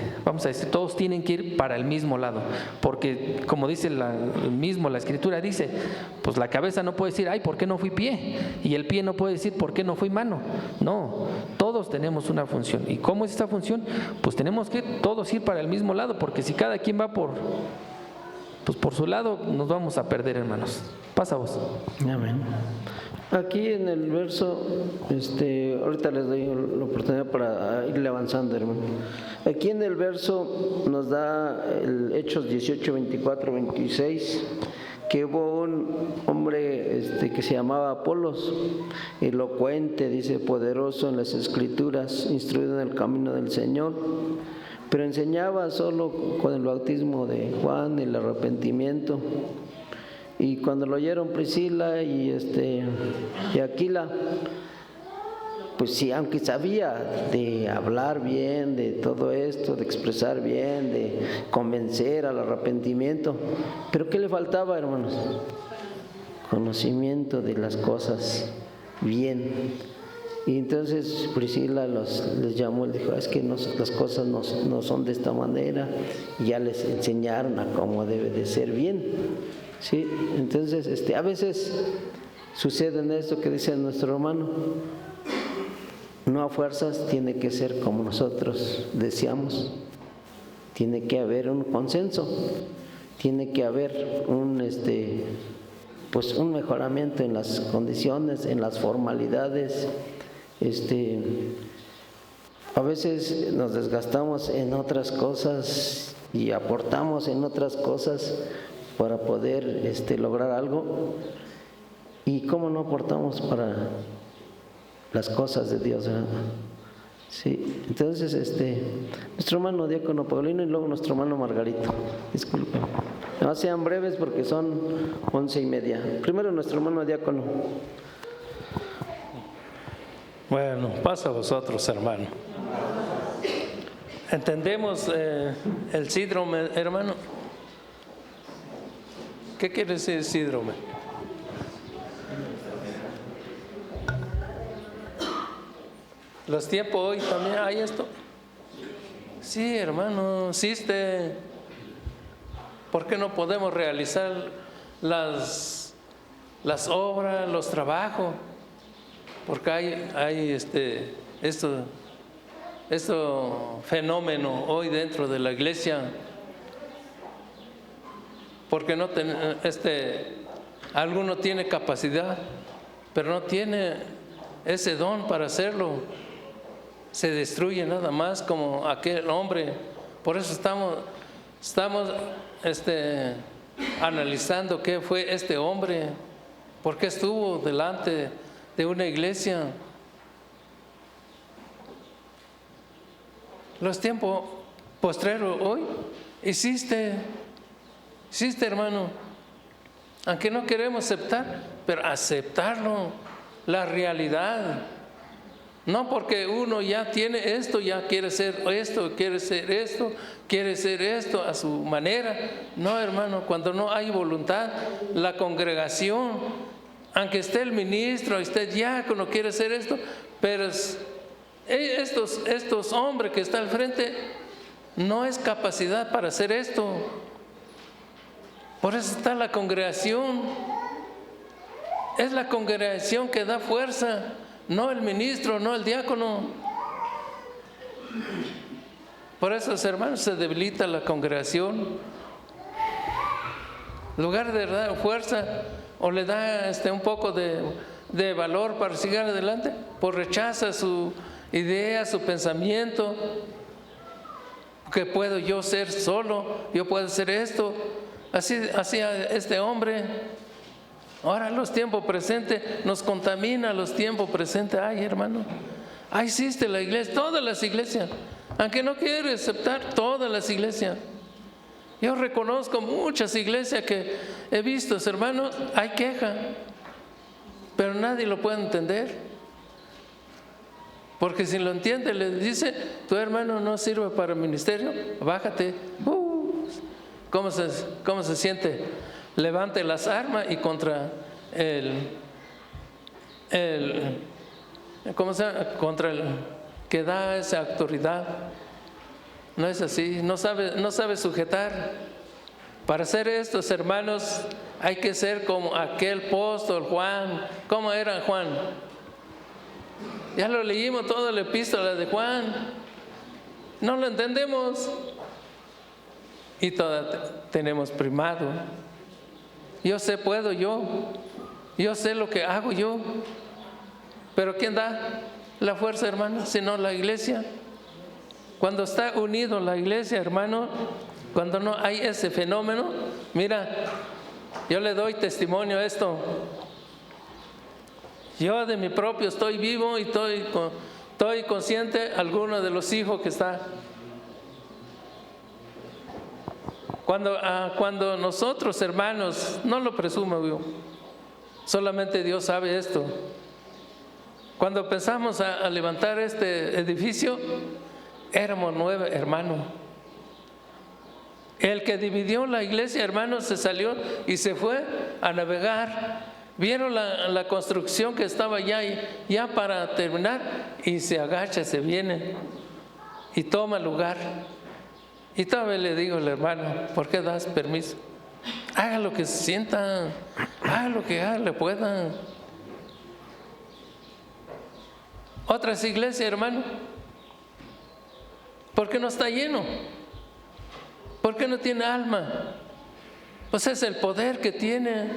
todos tienen que ir para el mismo lado, porque como dice la Escritura dice, pues la cabeza no puede decir, ay, ¿por qué no fui pie? Y el pie no puede decir, ¿por qué no fui mano? No, todos tenemos una función. ¿Y cómo es esta función? Pues tenemos que todos ir para el mismo lado, porque si cada quien va por su lado, nos vamos a perder, hermanos. Pasa vos. Amén. Aquí en el verso, ahorita les doy la oportunidad para irle avanzando, hermano. Aquí en el verso nos da el Hechos 18, 24, 26, que hubo un hombre que se llamaba Apolos, elocuente, dice, poderoso en las Escrituras, instruido en el camino del Señor, pero enseñaba solo con el bautismo de Juan, el arrepentimiento. Y cuando lo oyeron Priscila y Aquila, pues sí, aunque sabía de hablar bien, de todo esto, de expresar bien, de convencer al arrepentimiento, pero ¿qué le faltaba, hermanos? Conocimiento de las cosas bien. Y entonces Priscila les llamó y dijo, es que las cosas no son de esta manera, y ya les enseñaron a cómo debe de ser bien. ¿Sí? Entonces a veces sucede en esto que dice nuestro hermano, no a fuerzas tiene que ser como nosotros deseamos, tiene que haber un consenso, tiene que haber un mejoramiento en las condiciones, en las formalidades. A veces nos desgastamos en otras cosas y aportamos en otras cosas para poder lograr algo. ¿Y cómo no aportamos para las cosas de Dios, ¿verdad? Sí, entonces nuestro hermano diácono Paulino y luego nuestro hermano Margarito. Disculpen. No sean breves porque son 11:30. Primero nuestro hermano diácono. Bueno, pasa a vosotros, hermano. ¿Entendemos el síndrome, hermano? ¿Qué quiere decir síndrome? Los tiempos hoy también hay esto. Sí, hermano, existe. ¿Por qué no podemos realizar las obras, los trabajos? Porque hay esto fenómeno hoy dentro de la iglesia. Porque no alguno tiene capacidad, pero no tiene ese don para hacerlo. Se destruye nada más como aquel hombre. Por eso estamos analizando qué fue este hombre, por qué estuvo delante de una iglesia. Los tiempos postreros hoy existe, hermano, aunque no queremos aceptar, pero aceptarlo, la realidad. No porque uno ya tiene esto, ya quiere ser esto, quiere ser esto a su manera. No, hermano, cuando no hay voluntad, la congregación, aunque esté el ministro, esté el diácono, quiere ser esto, pero estos hombres que están al frente, no es capacidad para hacer esto. Por eso está la congregación. Es la congregación que da fuerza, no el ministro, no el diácono. Por eso, hermanos, se debilita la congregación. En lugar de dar fuerza o le da un poco de valor para seguir adelante, pues rechaza su idea, su pensamiento, que puedo yo ser solo, yo puedo hacer esto. Así hacía este hombre. Ahora los tiempos presentes, nos contamina los tiempos presentes. Ay, hermano, ahí existe la iglesia, todas las iglesias, aunque no quiere aceptar todas las iglesias. Yo reconozco muchas iglesias que he visto, hermanos, hay queja, pero nadie lo puede entender. Porque si lo entiende, le dice, tu hermano no sirve para el ministerio, bájate. ¿Cómo se siente? Levante las armas y contra contra el que da esa autoridad. No es así, no sabe sujetar. Para hacer estos, hermanos, hay que ser como aquel apóstol Juan. ¿Cómo era Juan? Ya lo leímos toda la epístola de Juan. No lo entendemos. Y toda tenemos primado. Yo puedo yo sé lo que hago yo, pero ¿quién da la fuerza, hermano? Sino la iglesia. Cuando está unido la iglesia, hermano, cuando no hay ese fenómeno, mira, yo le doy testimonio a esto. Yo de mi propio estoy vivo y estoy consciente, alguno de los hijos que está. Cuando nosotros, hermanos, no lo presumo yo, solamente Dios sabe esto. Cuando empezamos a levantar este edificio, éramos 9 hermanos. El que dividió la iglesia, hermanos, se salió y se fue a navegar. Vieron la construcción que estaba ya para terminar y se agacha, se viene y toma lugar. Y todavía le digo al hermano, ¿por qué das permiso? Haga lo que se sienta, haga lo que le puedan. Otras iglesias, hermano, ¿por qué no está lleno? ¿Por qué no tiene alma? Pues es el poder que tiene.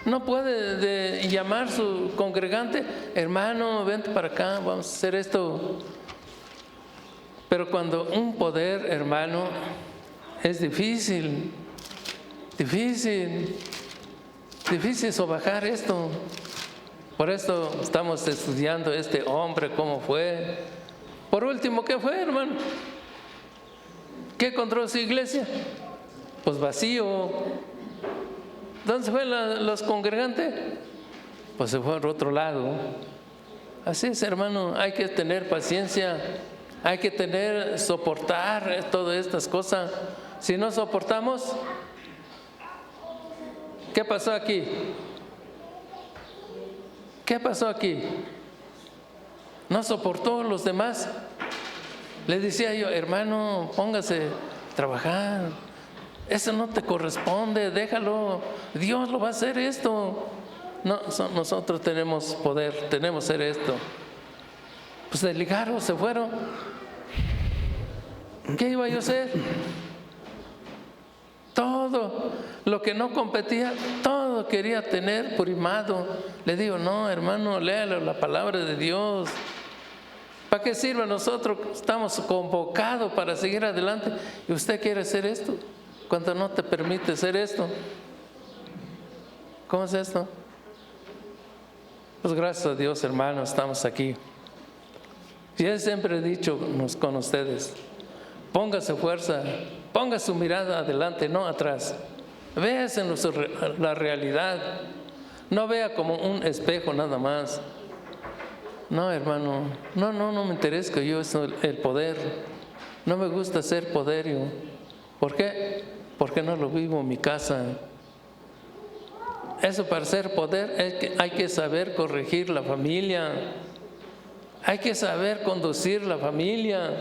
No puede llamar su congregante, hermano, vente para acá, vamos a hacer esto. Pero cuando un poder, hermano, es difícil sobajar esto. Por esto estamos estudiando este hombre, cómo fue. Por último, ¿qué fue, hermano? ¿Qué encontró su iglesia? Pues vacío. ¿Dónde se fueron los congregantes? Pues se fueron al otro lado. Así es, hermano, hay que tener paciencia, hay que soportar todas estas cosas. Si no soportamos, ¿qué pasó aquí? ¿Qué pasó aquí? No soportó los demás. Le decía yo, hermano, póngase a trabajar. Eso no te corresponde, déjalo. Dios lo va a hacer esto. No, nosotros tenemos poder, tenemos que hacer esto. Pues se ligaron, se fueron. ¿Qué iba yo a hacer? Todo lo que no competía, todo quería tener primado. Le digo, no, hermano, léalo la palabra de Dios. ¿Para qué sirve? Nosotros estamos convocados para seguir adelante y usted quiere hacer esto cuando no te permite hacer esto. ¿Cómo es esto? Pues gracias a Dios, hermanos, estamos aquí. Yo siempre he dicho con ustedes, póngase fuerza, ponga su mirada adelante, no atrás. Véase en la realidad, no vea como un espejo nada más. No, hermano, no me interesa yo el poder. No me gusta ser poderio. ¿Por qué? Porque no lo vivo en mi casa. Eso para ser poder hay que saber corregir la familia. Hay que saber conducir la familia.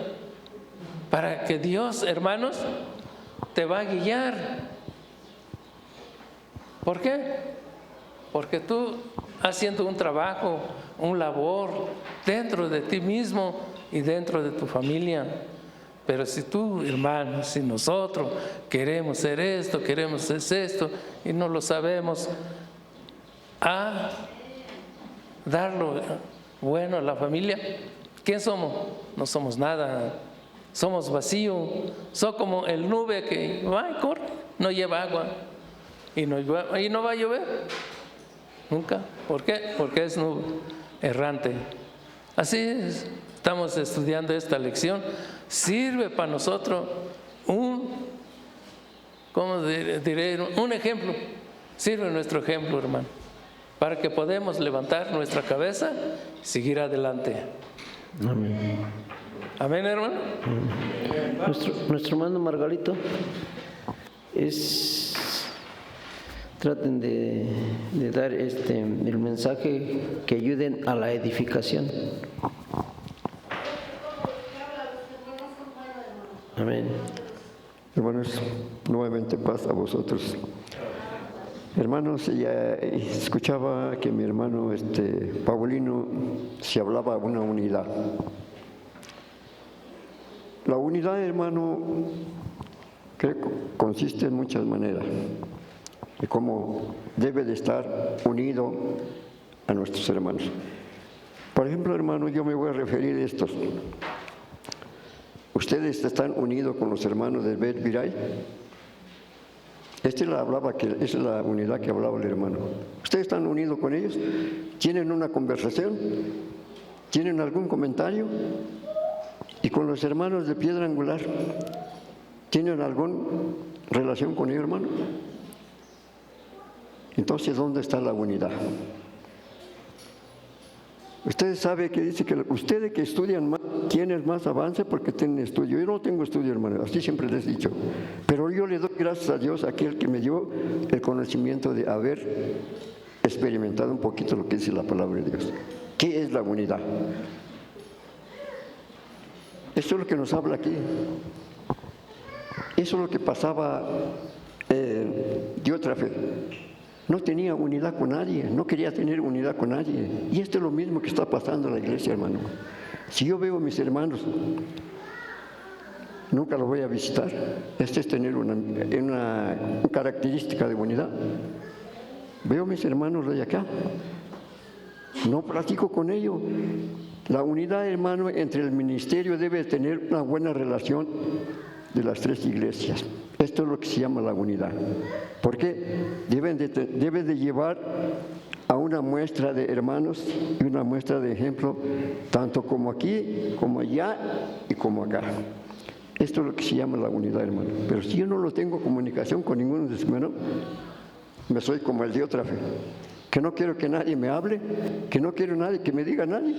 Para que Dios, hermanos, te va a guiar. ¿Por qué? Porque tú haciendo un trabajo, un labor dentro de ti mismo y dentro de tu familia. Pero si tú, hermano, si nosotros queremos hacer esto, queremos hacer esto y no lo sabemos, a dar lo bueno a la familia, ¿quién somos? No somos nada, somos vacío, somos como el nube que va y corre, no lleva agua y no va a llover. Nunca. ¿Por qué? Porque es nube errante. Así es. Estamos estudiando esta lección. Sirve para nosotros un ejemplo. Sirve nuestro ejemplo, hermano, para que podamos levantar nuestra cabeza y seguir adelante. Amén. Amén, hermano. Nuestro hermano Margarito traten de dar el mensaje que ayuden a la edificación. Amén. Hermanos, nuevamente paz a vosotros. Hermanos, ya escuchaba que mi hermano Paulino se hablaba de una unidad. La unidad, hermano, creo que consiste en muchas maneras. De cómo debe de estar unido a nuestros hermanos. Por ejemplo, hermano, yo me voy a referir a estos. ¿Ustedes están unidos con los hermanos del Bet Viray? Esa es la unidad que hablaba el hermano. ¿Ustedes están unidos con ellos? ¿Tienen una conversación? ¿Tienen algún comentario? Y con los hermanos de Piedra Angular, ¿Tienen alguna relación con ellos, hermano? Entonces, ¿dónde está la unidad? Ustedes saben que dice que ustedes que estudian más tienen más avance porque tienen estudio. Yo no tengo estudio, hermano, así siempre les he dicho. Pero yo le doy gracias a Dios, a aquel que me dio el conocimiento de haber experimentado un poquito lo que dice la palabra de Dios. ¿Qué es la unidad? Eso es lo que nos habla aquí. Eso es lo que pasaba de otra fe. No tenía unidad con nadie, no quería tener unidad con nadie. Y esto es lo mismo que está pasando en la iglesia, hermano. Si yo veo a mis hermanos, nunca los voy a visitar. Esto es tener una característica de unidad. Veo a mis hermanos de acá, no platico con ellos. La unidad, hermano, entre el ministerio debe tener una buena relación de las tres iglesias. Esto es lo que se llama la unidad. Porque debe de llevar a una muestra de hermanos y una muestra de ejemplo, tanto como aquí, como allá y como acá. Esto es lo que se llama la unidad, hermano. Pero si yo no lo tengo comunicación con ninguno de los hermanos, me soy como el de otra fe. Que no quiero que nadie me hable, que no quiero nadie que me diga nadie.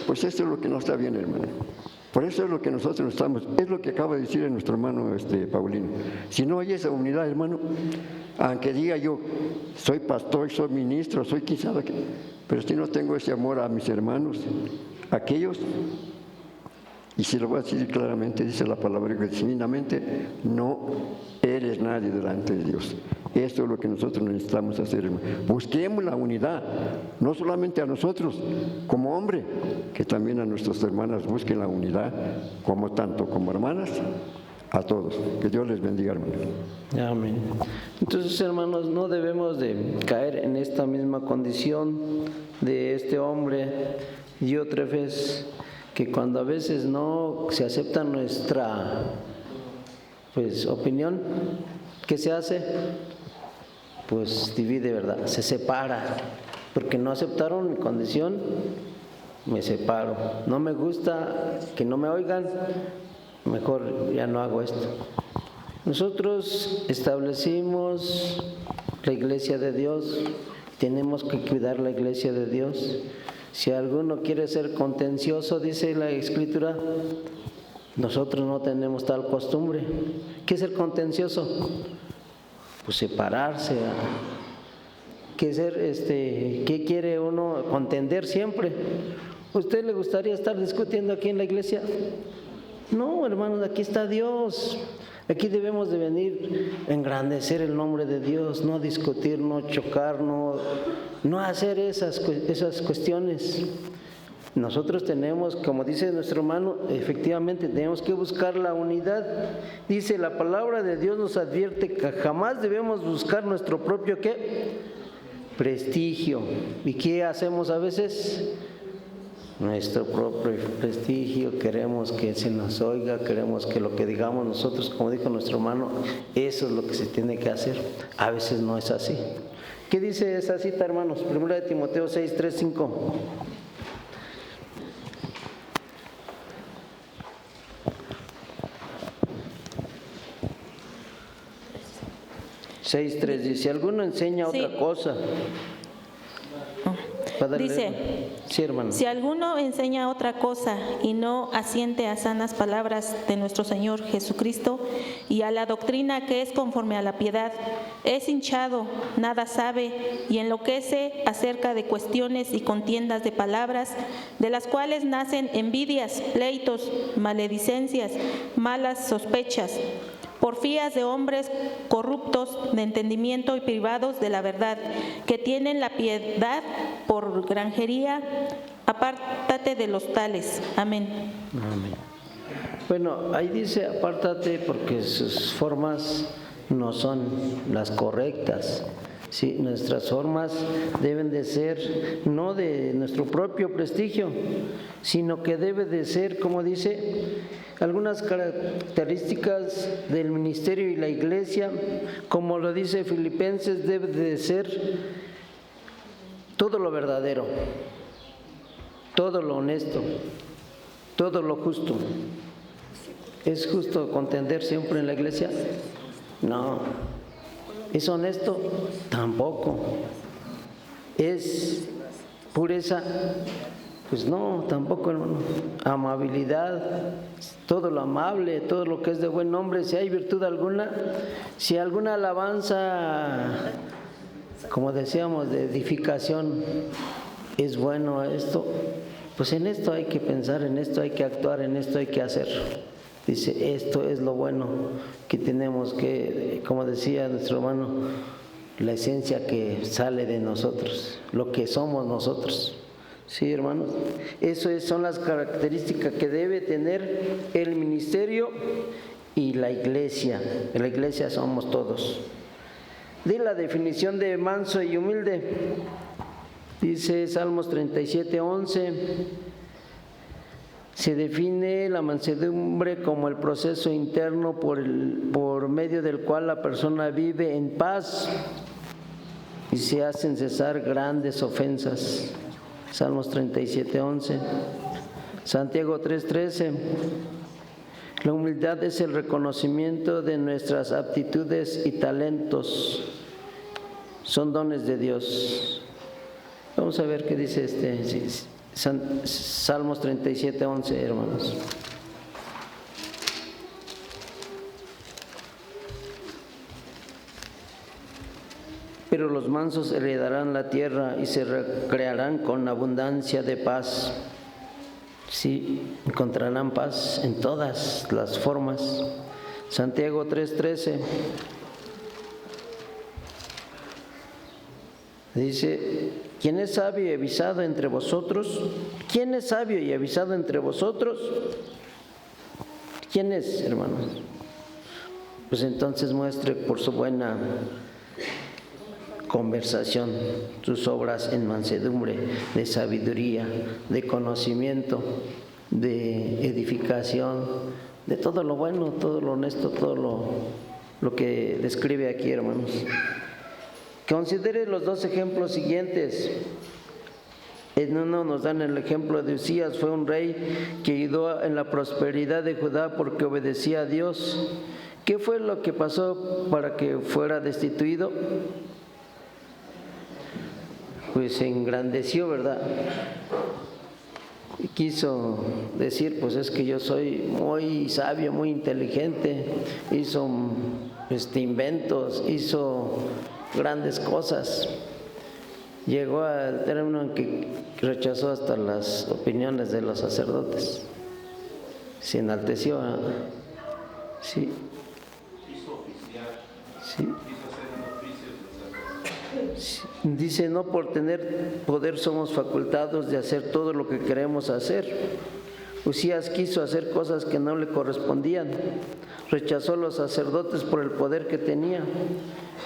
Pues esto es lo que no está bien, hermano. Por eso es lo que nosotros estamos, es lo que acaba de decir nuestro hermano Paulino. Si no hay esa unidad, hermano, aunque diga yo, soy pastor, soy ministro, soy quien sabe qué, pero si no tengo ese amor a mis hermanos, aquellos, y si lo voy a decir claramente, dice la palabra que divinamente, no eres nadie delante de Dios. Esto es lo que nosotros necesitamos hacer, hermano. Busquemos la unidad, no solamente a nosotros como hombre, que también a nuestras hermanas busquen la unidad, como tanto como hermanas, a todos. Que Dios les bendiga, hermano. Amén. Entonces, hermanos, no debemos de caer en esta misma condición de este hombre Diótrefes, que cuando a veces no se acepta nuestra opinión, ¿qué se hace? Pues divide, ¿verdad? Se separa, porque no aceptaron mi condición, me separo. No me gusta que no me oigan, mejor ya no hago esto. Nosotros establecimos la iglesia de Dios, tenemos que cuidar la iglesia de Dios. Si alguno quiere ser contencioso, dice la Escritura, nosotros no tenemos tal costumbre. ¿Qué es ser contencioso? Pues separarse. ¿Qué quiere uno? Contender siempre. ¿Usted le gustaría estar discutiendo aquí en la iglesia? No, hermanos, aquí está Dios. Aquí debemos de venir a engrandecer el nombre de Dios, no discutir, no chocar, no hacer esas cuestiones. Nosotros tenemos, como dice nuestro hermano, efectivamente tenemos que buscar la unidad. Dice la palabra de Dios nos advierte que jamás debemos buscar nuestro propio ¿qué? Prestigio. ¿Y qué hacemos a veces? Nuestro propio prestigio, queremos que se nos oiga, queremos que lo que digamos nosotros, como dijo nuestro hermano, eso es lo que se tiene que hacer. A veces no es así. ¿Qué dice esa cita, hermanos? 1 de Timoteo 6, 3, 5. 6:3 dice, si alguno enseña otra cosa. Dice, sí, hermano. Si alguno enseña otra cosa y no asiente a sanas palabras de nuestro Señor Jesucristo y a la doctrina que es conforme a la piedad, es hinchado, nada sabe y enloquece acerca de cuestiones y contiendas de palabras, de las cuales nacen envidias, pleitos, maledicencias, malas sospechas, porfías de hombres corruptos de entendimiento y privados de la verdad, que tienen la piedad por granjería. Apártate de los tales. Amén. Amén. Bueno, ahí dice apártate porque sus formas no son las correctas. Sí, nuestras formas deben de ser no de nuestro propio prestigio, sino que debe de ser, como dice, algunas características del ministerio y la iglesia, como lo dice Filipenses, debe de ser todo lo verdadero, todo lo honesto, todo lo justo, ¿Es justo contender siempre en la iglesia? No. ¿Es honesto? Tampoco. ¿Es pureza? Pues no, tampoco, hermano. Amabilidad, todo lo amable, todo lo que es de buen nombre. Si hay virtud alguna, si alguna alabanza, como decíamos, de edificación, es bueno esto, pues en esto hay que pensar, en esto hay que actuar, en esto hay que hacer. Dice, esto es lo bueno que tenemos que, como decía nuestro hermano, la esencia que sale de nosotros, lo que somos nosotros. Sí, hermanos, eso son las características que debe tener el ministerio y la iglesia. En la iglesia somos todos. Di la definición de manso y humilde. Dice Salmos 37:11. Se define la mansedumbre como el proceso interno por medio del cual la persona vive en paz y se hacen cesar grandes ofensas. Salmos 37:11. Santiago 3:13. La humildad es el reconocimiento de nuestras aptitudes y talentos. Son dones de Dios. Vamos a ver qué dice Salmos 37:11, hermanos. Pero los mansos heredarán la tierra y se recrearán con abundancia de paz. Sí, encontrarán paz en todas las formas. Santiago 3:13 dice: ¿quién es sabio y avisado entre vosotros? ¿Quién es sabio y avisado entre vosotros? ¿Quién es, hermanos? Pues entonces muestre por su buena conversación sus obras en mansedumbre, de sabiduría, de conocimiento, de edificación, de todo lo bueno, todo lo honesto, todo lo que describe aquí, hermanos. Considere los dos ejemplos siguientes. En uno nos dan el ejemplo de Usías, fue un rey que ayudó en la prosperidad de Judá porque obedecía a Dios. ¿Qué fue lo que pasó para que fuera destituido? Pues se engrandeció, ¿verdad? Y quiso decir, pues es que yo soy muy sabio, muy inteligente, hizo inventos, hizo grandes cosas. Llegó al término en que rechazó hasta las opiniones de los sacerdotes. Se enalteció, ¿eh? Sí. Sí. Dice, no por tener poder somos facultados de hacer todo lo que queremos hacer. Usías quiso hacer cosas que no le correspondían. Rechazó a los sacerdotes por el poder que tenía,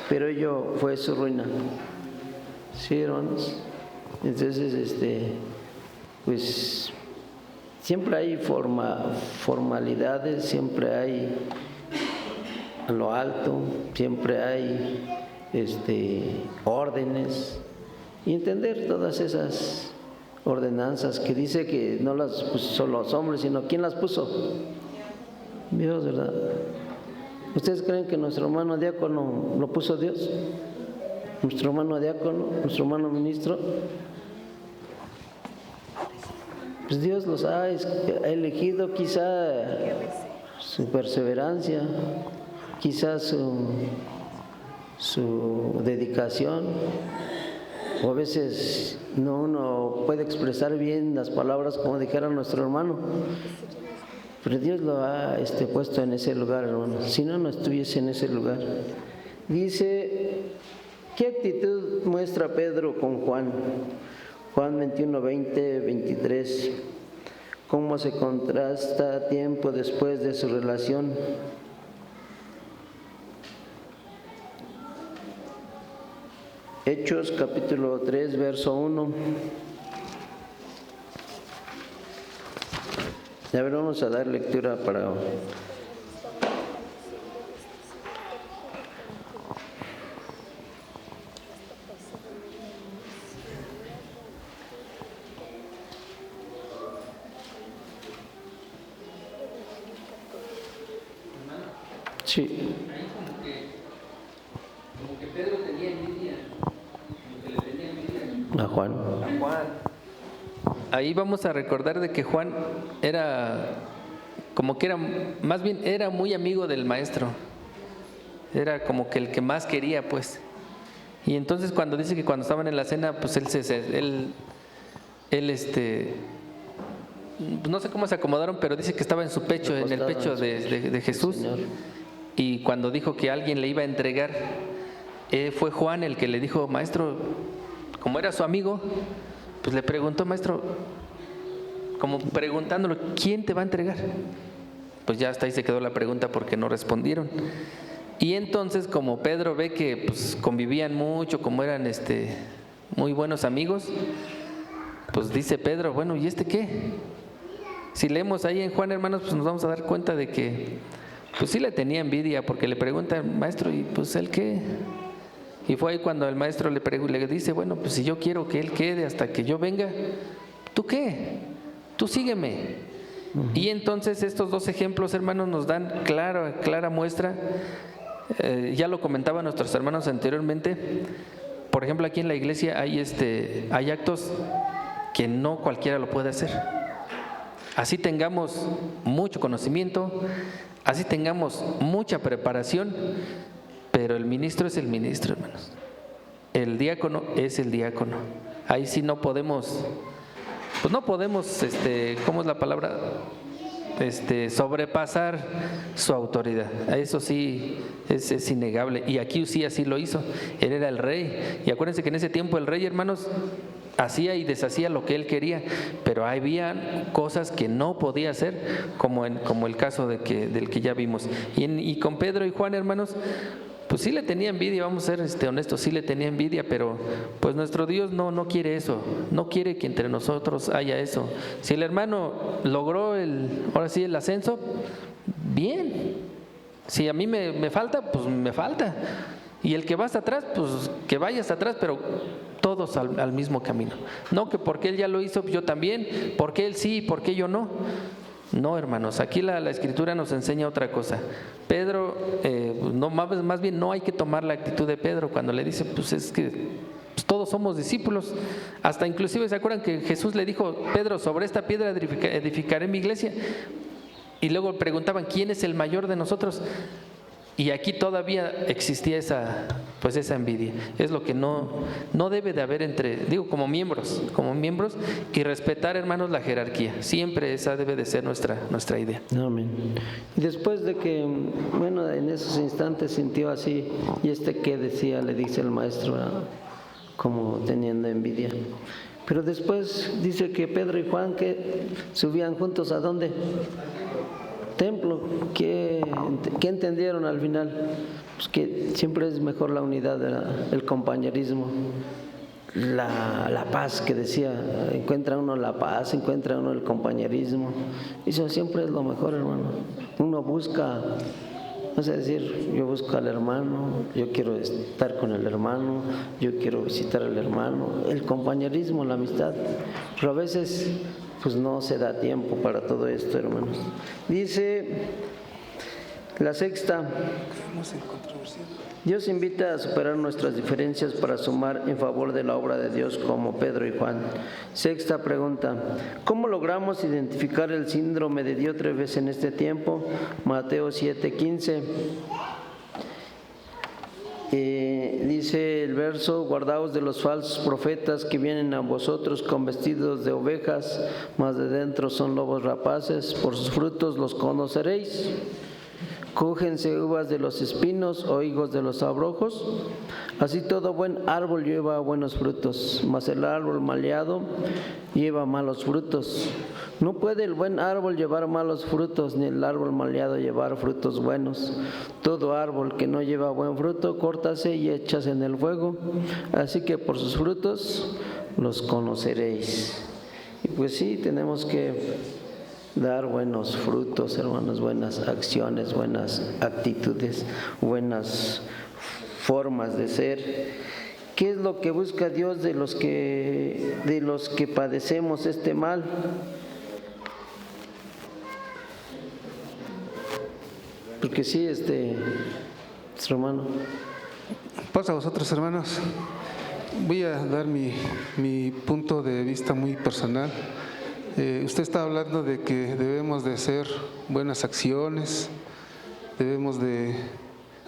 pero ello fue su ruina. Sí, hermanos. Entonces, pues siempre hay formalidades, siempre hay a lo alto, siempre hay órdenes, y entender todas esas ordenanzas que dice que no las puso los hombres, sino ¿quién las puso? Dios, ¿verdad? ¿Ustedes creen que nuestro hermano diácono lo puso Dios? ¿Nuestro hermano diácono, nuestro hermano ministro? Pues Dios los ha elegido, quizá su perseverancia, quizá su dedicación, o a veces uno puede expresar bien las palabras como dijera nuestro hermano, pero Dios lo ha puesto en ese lugar, hermano. Si no, no estuviese en ese lugar. Dice, ¿qué actitud muestra Pedro con Juan? Juan 21, 20, 23. ¿Cómo se contrasta tiempo después de su relación? Hechos capítulo 3, verso 1. A ver, vamos a dar lectura para... Sí. Como que Pedro tenía envidia, como que le tenía envidia A Juan. a Juan. Ahí vamos a recordar de que Juan era, como que era, más bien era muy amigo del maestro. Era como que el que más quería, pues. Y entonces cuando dice que cuando estaban en la cena, pues él no sé cómo se acomodaron, pero dice que estaba en su pecho, en el pecho de Jesús. Y cuando dijo que alguien le iba a entregar, fue Juan el que le dijo, maestro, como era su amigo, pues le preguntó, maestro, como preguntándolo, ¿quién te va a entregar? Pues ya hasta ahí se quedó la pregunta porque no respondieron. Y entonces como Pedro ve que pues, convivían mucho, como eran muy buenos amigos, pues dice Pedro, bueno, ¿y este qué? Si leemos ahí en Juan, hermanos, pues nos vamos a dar cuenta de que pues sí le tenía envidia, porque le pregunta, maestro, ¿y pues él qué? Y fue ahí cuando el maestro le dice, bueno, pues si yo quiero que él quede hasta que yo venga, ¿tú qué? Tú sígueme. Y entonces estos dos ejemplos, hermanos, nos dan clara muestra. Ya lo comentaban nuestros hermanos anteriormente. Por ejemplo, aquí en la iglesia hay actos que no cualquiera lo puede hacer. Así tengamos mucho conocimiento, así tengamos mucha preparación, pero el ministro es el ministro, hermanos. El diácono es el diácono. Ahí sí no podemos, pues no podemos, ¿cómo es la palabra? Sobrepasar su autoridad. Eso sí es innegable. Y aquí sí así lo hizo. Él era el rey. Y acuérdense que en ese tiempo el rey, hermanos, hacía y deshacía lo que él quería, pero había cosas que no podía hacer, como el caso del que ya vimos. Y con Pedro y Juan, hermanos, pues sí le tenía envidia, vamos a ser honestos, sí le tenía envidia, pero pues nuestro Dios no quiere eso, no quiere que entre nosotros haya eso. Si el hermano logró ahora sí el ascenso, bien. Si a mí me falta, pues me falta. Y el que va hasta atrás, pues que vaya hasta atrás, pero todos al mismo camino. No que porque él ya lo hizo, yo también, porque él sí, porque yo no. No, hermanos, aquí la Escritura nos enseña otra cosa. Pedro, más bien no hay que tomar la actitud de Pedro cuando le dice, pues es que pues todos somos discípulos. Hasta inclusive se acuerdan que Jesús le dijo, Pedro, sobre esta piedra edificaré mi iglesia. Y luego preguntaban, ¿quién es el mayor de nosotros? Y aquí todavía existía esa envidia. Es lo que no debe de haber como miembros, y respetar, hermanos, la jerarquía. Siempre esa debe de ser nuestra idea. Amén. Y después de que, bueno, en esos instantes sintió así, y ¿qué decía? Le dice el maestro, ¿verdad? Como teniendo envidia. Pero después dice que Pedro y Juan que subían juntos, ¿a dónde? Templo. ¿Qué entendieron al final? Pues que siempre es mejor la unidad, el compañerismo, la paz, que decía, encuentra uno la paz, encuentra uno el compañerismo. Eso siempre es lo mejor, hermano. Uno busca, no sé decir, yo busco al hermano, yo quiero estar con el hermano, yo quiero visitar al hermano, el compañerismo, la amistad. Pero a veces pues no se da tiempo para todo esto, hermanos. Dice la sexta, Dios invita a superar nuestras diferencias para sumar en favor de la obra de Dios como Pedro y Juan. Sexta pregunta, ¿cómo logramos identificar el síndrome de Diótrefes en este tiempo? Mateo 7:15. Dice el verso, guardaos de los falsos profetas que vienen a vosotros con vestidos de ovejas, mas de dentro son lobos rapaces, por sus frutos los conoceréis. Cógense uvas de los espinos o higos de los abrojos. Así todo buen árbol lleva buenos frutos, mas el árbol maleado lleva malos frutos. No puede el buen árbol llevar malos frutos, ni el árbol maleado llevar frutos buenos. Todo árbol que no lleva buen fruto, córtase y échase en el fuego. Así que por sus frutos los conoceréis. Y pues sí, tenemos que dar buenos frutos, hermanos, buenas acciones, buenas actitudes, buenas formas de ser. ¿Qué es lo que busca Dios de los que padecemos este mal? Porque sí, nuestro hermano. Pasa a vosotros, hermanos. Voy a dar mi punto de vista muy personal. Usted está hablando de que debemos de hacer buenas acciones, debemos de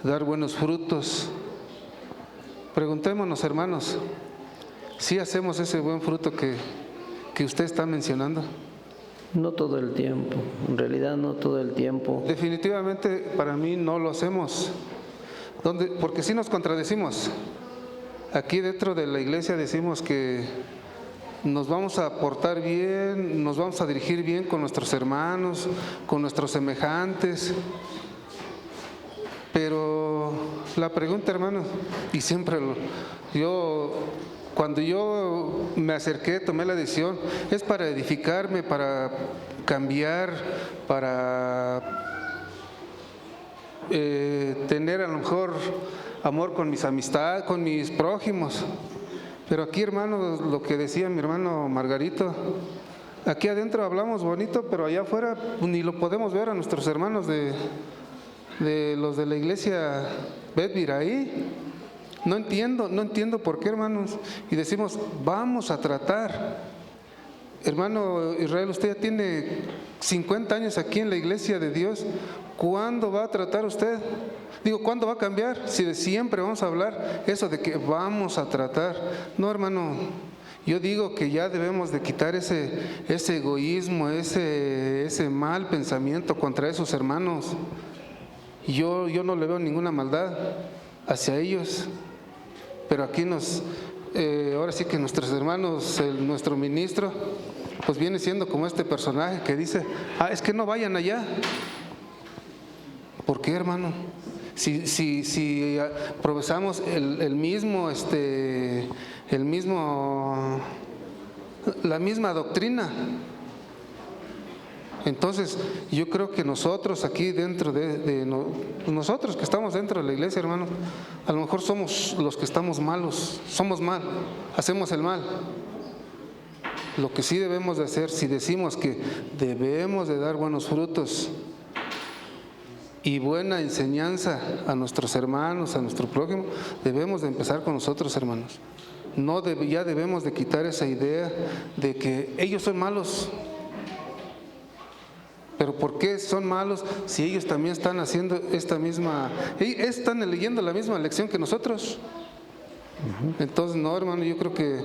dar buenos frutos. Preguntémonos, hermanos, ¿sí hacemos ese buen fruto que usted está mencionando? No todo el tiempo, en realidad no todo el tiempo. Definitivamente para mí no lo hacemos. Porque sí nos contradecimos. Aquí dentro de la iglesia decimos que nos vamos a portar bien, nos vamos a dirigir bien con nuestros hermanos, con nuestros semejantes. Pero la pregunta, hermanos, y siempre cuando yo me acerqué, tomé la decisión, es para edificarme, para cambiar, para tener a lo mejor amor con mis amistades, con mis prójimos. Pero aquí, hermanos, lo que decía mi hermano Margarito, aquí adentro hablamos bonito, pero allá afuera ni lo podemos ver a nuestros hermanos de los de la iglesia Bedvir ahí. No entiendo por qué, hermanos. Y decimos, vamos a tratar. Hermano Israel, usted ya tiene 50 años aquí en la iglesia de Dios. ¿Cuándo va a tratar usted? ¿Cuándo va a cambiar? Si de siempre vamos a hablar eso de que vamos a tratar. No, hermano, yo digo que ya debemos de quitar ese egoísmo, ese mal pensamiento contra esos hermanos. Yo no le veo ninguna maldad hacia ellos. Pero aquí ahora sí que nuestros hermanos, nuestro ministro, pues viene siendo como este personaje que dice, es que no vayan allá. ¿Por qué, hermano? Si profesamos la misma doctrina. Entonces, yo creo que nosotros aquí dentro nosotros que estamos dentro de la iglesia, hermano, a lo mejor somos los que estamos malos, somos mal, hacemos el mal. Lo que sí debemos de hacer, si decimos que debemos de dar buenos frutos y buena enseñanza a nuestros hermanos, a nuestro prójimo, debemos de empezar con nosotros, hermanos. Ya debemos de quitar esa idea de que ellos son malos. Pero ¿por qué son malos si ellos también están haciendo están leyendo la misma lección que nosotros? Entonces, no, hermano, yo creo que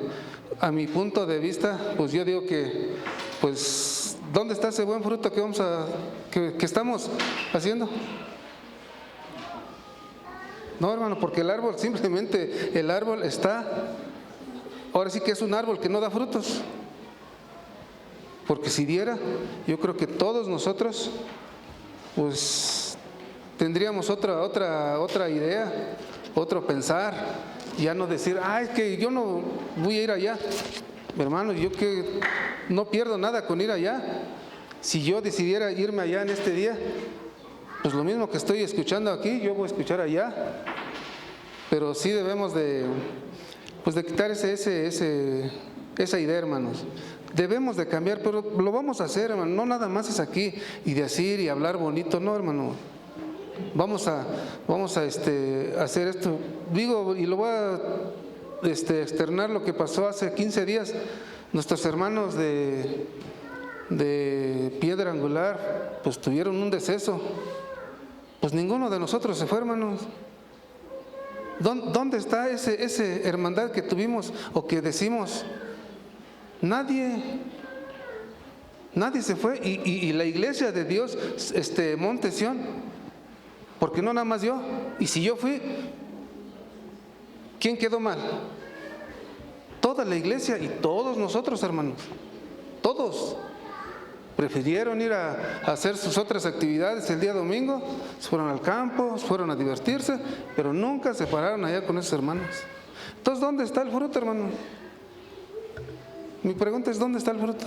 a mi punto de vista, pues yo digo que, pues, ¿dónde está ese buen fruto que estamos haciendo? No, hermano, porque el árbol está, ahora sí que es un árbol que no da frutos. Porque si diera, yo creo que todos nosotros, pues, tendríamos otra idea, otro pensar, ya no decir, es que yo no voy a ir allá. Hermano, yo que no pierdo nada con ir allá. Si yo decidiera irme allá en este día, pues lo mismo que estoy escuchando aquí, yo voy a escuchar allá. Pero sí debemos de quitar esa idea, hermanos. Debemos de cambiar, pero lo vamos a hacer, hermano. No nada más es aquí y decir y hablar bonito, no, hermano. Vamos a hacer esto. Digo, y lo voy a externar lo que pasó hace 15 días. Nuestros hermanos de Piedra Angular, pues tuvieron un deceso. Pues ninguno de nosotros se fue, hermanos. ¿Dónde está ese hermandad que tuvimos o que decimos? Nadie se fue. Y la iglesia de Dios, Monte Sión, porque no nada más yo. Y si yo fui, ¿quién quedó mal? Toda la iglesia y todos nosotros, hermanos. Todos prefirieron ir a hacer sus otras actividades el día domingo, se fueron al campo, fueron a divertirse, pero nunca se pararon allá con esos hermanos. Entonces, ¿dónde está el fruto, hermano? Mi pregunta es, ¿dónde está el fruto?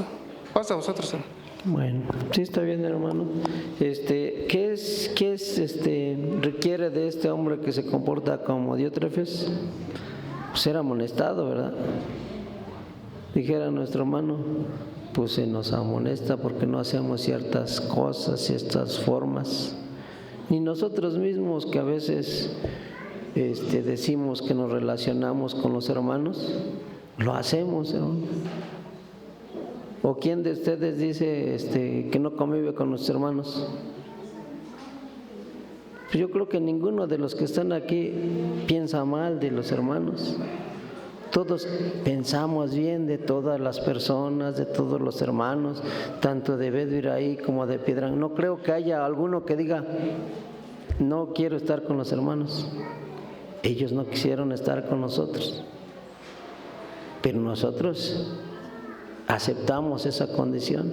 Pasa a vosotros, hermano. Bueno, sí está bien, hermano. ¿Qué requiere de este hombre que se comporta como Diótrefes? Pues ser amonestado, ¿verdad? Dijera nuestro hermano, pues se nos amonesta porque no hacemos ciertas cosas, ciertas formas Ni nosotros mismos que a veces decimos que nos relacionamos con los hermanos, lo hacemos, hermano. ¿O quién de ustedes dice que no convive con los hermanos? Pues yo creo que ninguno de los que están aquí piensa mal de los hermanos. Todos pensamos bien de todas las personas, de todos los hermanos, tanto de Bedviraí como de Piedrán. No creo que haya alguno que diga, no quiero estar con los hermanos. Ellos no quisieron estar con nosotros, pero nosotros aceptamos esa condición.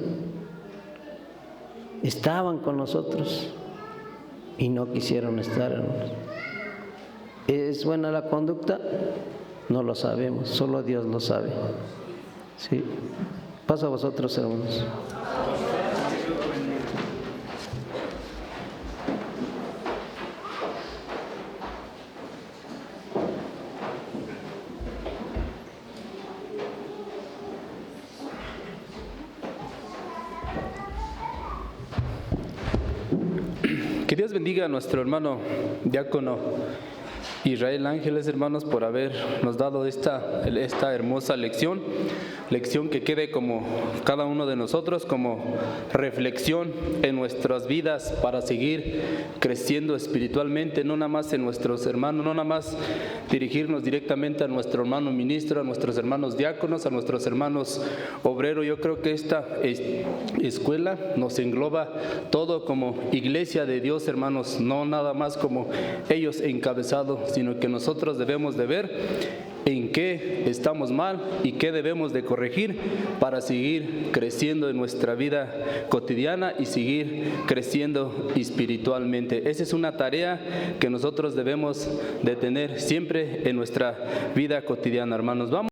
Estaban con nosotros y no quisieron estar, hermanos. ¿Es buena la conducta? No lo sabemos, solo Dios lo sabe. ¿Sí? Paso a vosotros, hermanos. Que Dios bendiga a nuestro hermano diácono Israel Ángeles, hermanos, por habernos dado esta hermosa lección que quede como cada uno de nosotros como reflexión en nuestras vidas para seguir creciendo espiritualmente, no nada más en nuestros hermanos, no nada más dirigirnos directamente a nuestro hermano ministro, a nuestros hermanos diáconos, a nuestros hermanos obreros. Yo creo que esta escuela nos engloba todo como iglesia de Dios, hermanos, no nada más como ellos encabezados, sino que nosotros debemos de ver en qué estamos mal y qué debemos de corregir para seguir creciendo en nuestra vida cotidiana y seguir creciendo espiritualmente. Esa es una tarea que nosotros debemos de tener siempre en nuestra vida cotidiana, hermanos. Vamos